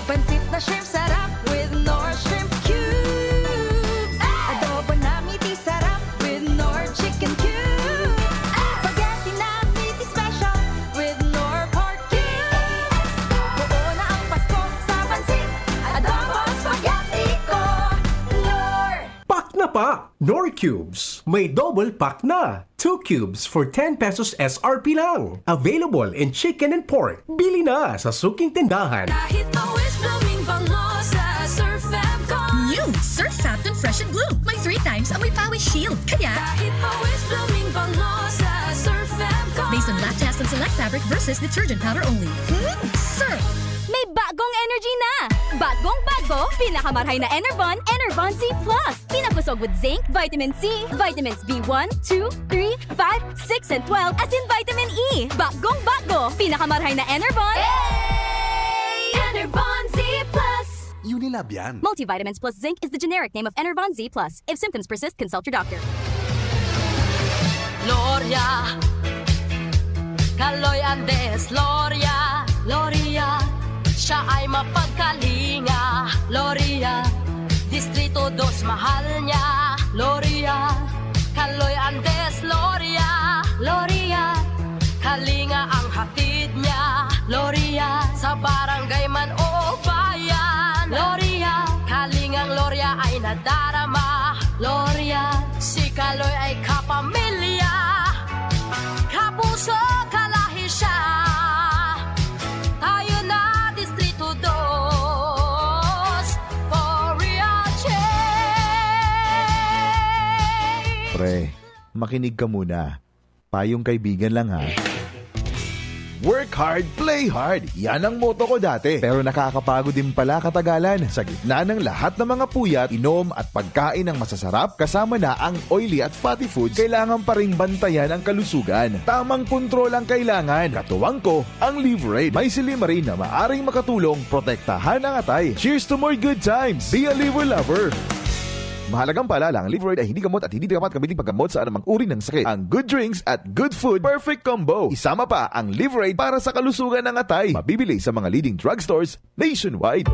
Pansit na shrimp sarap with Nor Shrimp Cubes. Adobo na meaty sarap with Nor Chicken Cubes. Spaghetti na meaty special with Nor Pork Cubes. Oo na ang Pasko sa pansit, adobo, spaghetti ko. Nor! Pack na pa! Nor Cubes. May double pack na. 2 cubes for 10 pesos SRP lang. Available in chicken and pork. Bili na sa suking tindahan. Kahit always blooming bango sa Surf Fab New Surf Fab Fresh and Bloom. May 3 times amoy pawis shield. Kaya, kahit always blooming bango sa Surf Fab based on lab test and select fabric versus detergent powder only. Surf! May bagong energy na! Bagong bago, pinakamarhay na Enervon, Enervon Z+. Pinapusog with zinc, vitamin C, vitamins B1, 2, 3, 5, 6, and 12, as in vitamin E. Bagong bago, pinakamarhay na Enervon. Hey! Enervon Z+. Unilab yan. Multivitamins plus zinc is the generic name of Enervon Z+. If symptoms persist, consult your doctor. Gloria, Kaloy Andes, Gloria, Gloria, siya ay mapagkalinga, Gloria, Distrito 2 mahal niya, Gloria, Kaloy Andes, Gloria, Gloria, kalinga ang hatid niya, Gloria, sa barangay man o bayan, Gloria, kalingang Gloria ay nadarama, Gloria, si Kaloy ay kapamilya, kapuso kalahi siya. Tayo na Distrito 2, for real makinig ka muna. Payong kaibigan lang ha. Work hard, play hard. Yan ang motto ko dati. Pero nakakapagod din pala katagalan. Sa gitna ng lahat ng mga puyat, inom at pagkain ng masasarap, kasama na ang oily at fatty foods, kailangan pa ring bantayan ang kalusugan. Tamang kontrol ang kailangan. Katuwang ko, ang Liverade. May Silimarin na maaring makatulong protektahan ang atay. Cheers to more good times. Be a liver lover. Mahalagang paalala, ang Liverade ay hindi gamot at hindi dapat gamitin paggamot sa anumang uri ng sakit. Ang good drinks at good food, perfect combo. Isama pa ang Liverade para sa kalusugan ng atay. Mabibili sa mga leading drugstores nationwide.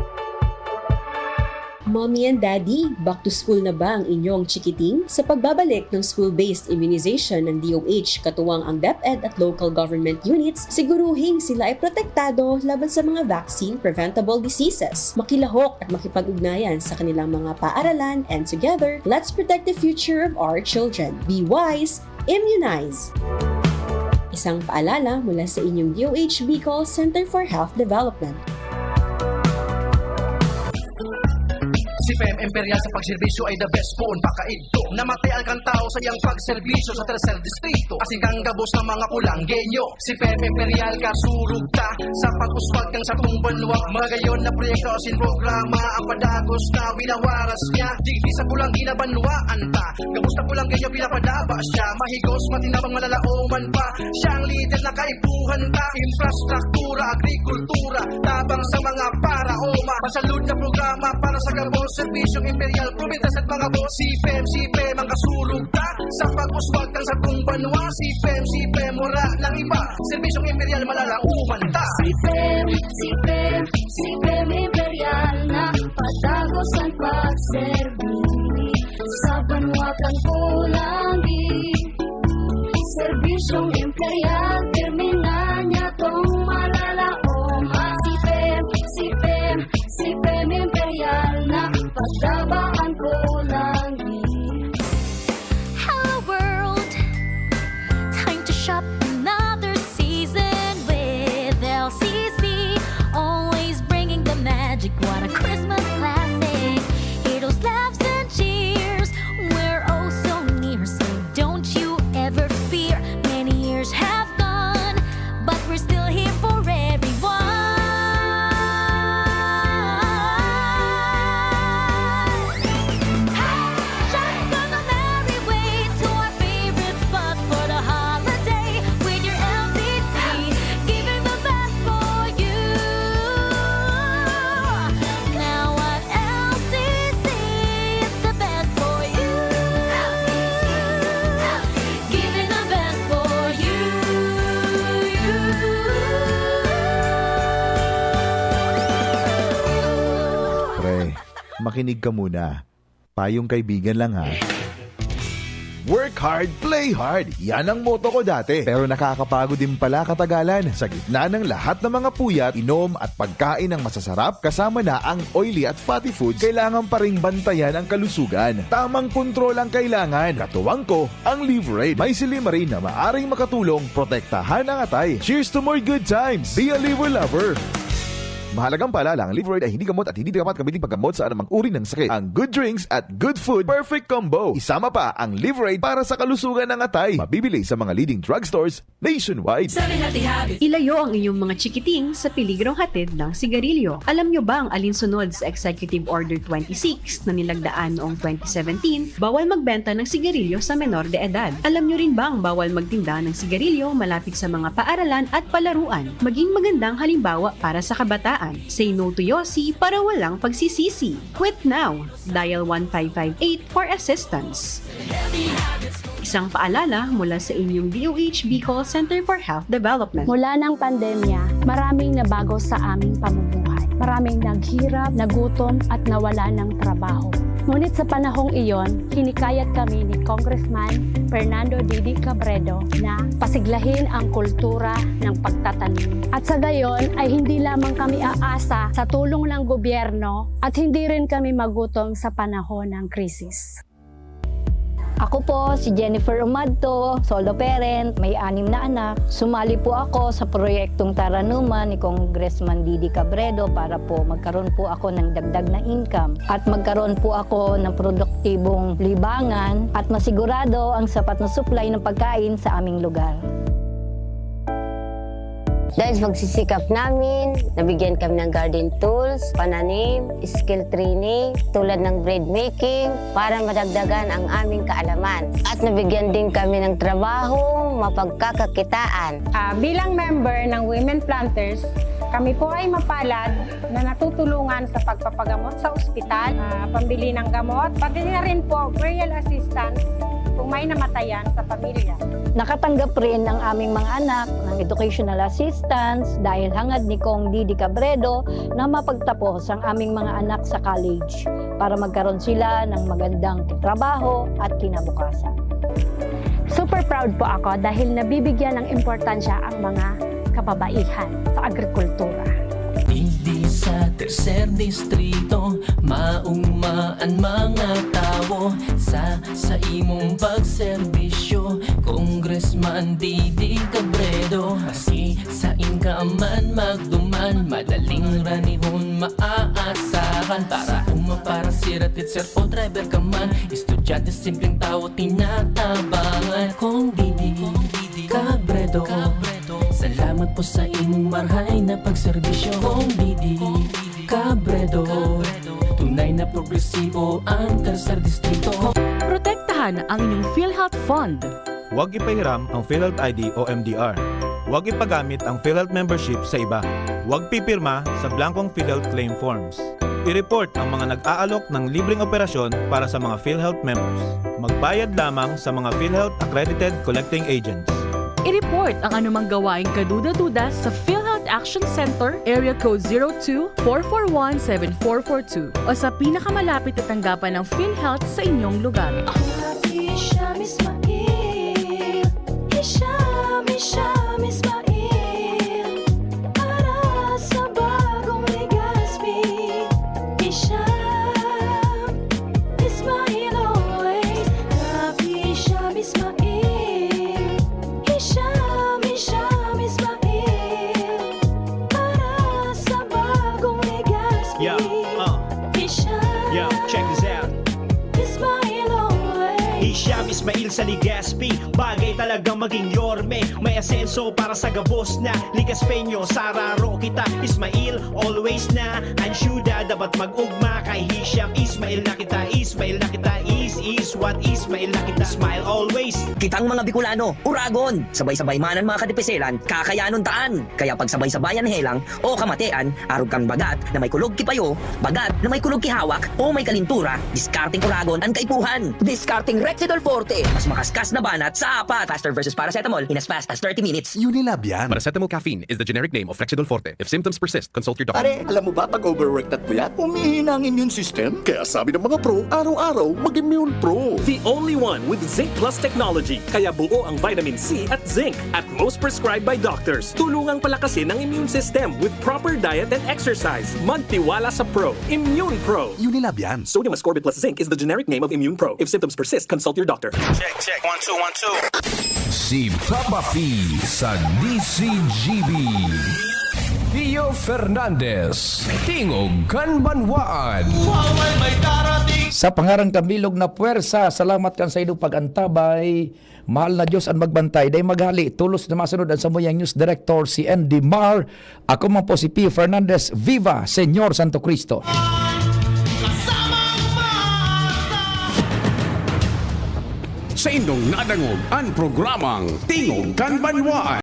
Mommy and Daddy, back to school na ba ang inyong chikiting? Sa pagbabalik ng school-based immunization ng DOH, katuwang ang DepEd at local government units, siguruhing sila ay protektado laban sa mga vaccine-preventable diseases. Makilahok at makipag-ugnayan sa kanilang mga paaralan, and together, let's protect the future of our children. Be wise, immunize! Isang paalala mula sa inyong DOH Bicol Center for Health Development. Si Fem Imperial sa pagserbisyo ay the best phone pakaidto. Namatay ang tao sa iyang pagserbisyo sa tercer distrito. Asing kang gabos ng mga kulanggenyo. Si Fem Imperial kasurug ta sa pag-uswag ng sapong banwag. Mga gayon na proyekto sin programa ang padagos na winawaras niya. Di sa pulang ginabanwaan ta. Gabos na pulang genyo pinapadaba siya. Mahigos matinabang malalauman pa. Siya ang leader na kaibuhan ta. Infrastruktura, agrikultura, tabang sa mga para-oma. Masalud na programa para sa gabos. Serbisyong Imperial, provintas at mga boss. Si Fem ang kasulog ta sa pag-uswag ng satong banwa. Si Fem, wala ng iba. Serbisyong Imperial, malalauman ta. Si Fem Imperial na patagos ang pagserbi sa banwa kang kulangi. Serbisyong Imperial, termina niya tong malalaoma. Si Fem Imperial na pagdabaan ko langi. Hello world, time to shop another season with LCC. Always bringing the magic, what a Christmas classic. Hear those laughs and cheers, we're oh so near. So don't you ever fear, many years have gone, but we're still here for everyone. Makinig ka muna. Payong kaibigan lang ha. Work hard, play hard. Yan ang motto ko dati. Pero nakakapagod din pala katagalan. Sa gitna ng lahat ng mga puyat, inom at pagkain ng masasarap, kasama na ang oily at fatty foods, kailangan pa ring bantayan ang kalusugan. Tamang kontrol ang kailangan. Katuwang ko, ang Liverade. May Silimarin na maaring makatulong protektahan ang atay. Cheers to more good times. Be a liver lover. Mahalagang paalala, ang Liverade ay hindi gamot at hindi dapat gamitin paggamot sa anumang uri ng sakit. Ang good drinks at good food, perfect combo. Isama pa ang Liverade para sa kalusugan ng atay. Mabibili sa mga leading drugstores nationwide. Ilayo ang inyong mga chikiting sa peligrong hatid ng sigarilyo. Alam nyo ba ang alinsunod sa Executive Order 26 na nilagdaan noong 2017? Bawal magbenta ng sigarilyo sa menor de edad. Alam nyo rin ba ang bawal magtinda ng sigarilyo malapit sa mga paaralan at palaruan? Maging magandang halimbawa para sa kabataan. Say no to Yossi para walang pagsisisi. Quit now. Dial 1558 for assistance. Isang paalala mula sa inyong DOH Bicol Center for Health Development. Mula ng pandemya, maraming nabago sa aming pamumuhay. Maraming naghirap, nagutom at nawala ng trabaho. Ngunit sa panahong iyon, hinikayat kami ni Congressman Fernando Didi Cabredo na pasiglahin ang kultura ng pagtatanim. At sa gayon ay hindi lamang kami aasa sa tulong ng gobyerno at hindi rin kami magutom sa panahon ng krisis. Ako po si Jennifer Umadto, solo parent, may 6 na anak. Sumali po ako sa proyektong Taranuman ni Congressman Didi Cabredo para po magkaroon po ako ng dagdag na income at magkaroon po ako ng produktibong libangan at masigurado ang sapat na supply ng pagkain sa aming lugar. Dahil sa pagsisikap namin, nabigyan kami ng garden tools, pananim, skill training, tulad ng bread making, para madagdagan ang aming kaalaman. At nabigyan din kami ng trabaho, mapagkakakitaan. Bilang member ng Women Planters, kami po ay mapalad na natutulungan sa pagpapagamot sa ospital, pambili ng gamot, pati na rin po burial assistance kung may namatayan sa pamilya. Nakatanggap rin ang aming mga anak ng educational assistance dahil hangad ni Kong Didi Cabredo na mapagtapos ang aming mga anak sa college para magkaroon sila ng magandang trabaho at kinabukasan. Super proud po ako dahil nabibigyan ng importansya ang mga kababaihan sa agrikultura. Hindi sa tercer distrito, maugmaan mga tao sa imong pagserbisyo, Congressman Didi Cabredo. Asi sa inkaman magduman, madaling ranihon maaasahan. Para para siratit sir o driver ka man, estudyante simpleng tao tinatabangan. Kung Didi Cabredo, salamat po sa imong marhay na pagserbisyo. Kung Didi Cabredo, tunay na progresibo ang tercer distrito. Protektahan ang inyong PhilHealth Fund. Huwag ipahiram ang PhilHealth ID o MDR. Huwag ipagamit ang PhilHealth membership sa iba. Huwag pipirma sa blankong PhilHealth claim forms. I-report ang mga nag-aalok ng libreng operasyon para sa mga PhilHealth members. Magbayad lamang sa mga PhilHealth accredited collecting agents. I-report ang anumang gawaing kaduda-duda sa PhilHealth Action Center, Area Code 02-441-7442 o sa pinakamalapit na tanggapan ng PhilHealth sa inyong lugar. Ismail sa Ligaspi, bagay talagang maging yorme. May asenso para sa gabos na Ligaspeño, Sararo kita Ismail, always na ansyuda, dapat mag-ugma kay Hisham Ismail na kita, Ismail na kita, is what Ismail na kita, smile always. Kitang mga Bicolano, uragon, sabay-sabay manan mga kadipeselan, kakayanon taan. Kaya pag sabay-sabayan helang o kamatean, arog kang bagat na may kulog kipayo, bagat na may kulog kihawak o may kalintura, discarding uragon ang kaipuhan. Discarding Rexidol Forte, mas makaskas na banat sa apat. Faster versus paracetamol in as fast as 30 minutes. Unilab yan. Paracetamol caffeine is the generic name of Rexidol Forte. If symptoms persist, consult your doctor. Pare, alam mo ba pag overworked at puyat, humihina ang immune system? Kaya sabi ng mga pro, araw-araw mag-Immune Pro. The only one with Zinc Plus technology. Kaya buo ang vitamin C at zinc at most prescribed by doctors. Tulungang palakasin ang immune system with proper diet and exercise. Magtiwala sa Pro. Immune Pro. Unilab yan. Sodium ascorbate plus zinc is the generic name of Immune Pro. If symptoms persist, consult your doctor. Check. 1, 2, 1, 2. Si Papa P sa DCGB. Pio Fernandez, Tingog Kanbanwaan. Sa pangarang kambilog na puwersa, salamat kan sa inyong pagantabay. Mahal na Diyos ang magbantay. Day maghali, tulos na masunod ang samuyang news director si Andy Mar. Ako man po si Pio Fernandez. Viva Señor Santo Cristo. Sa indong nadangog ang programang Tingog Kanbanwaan.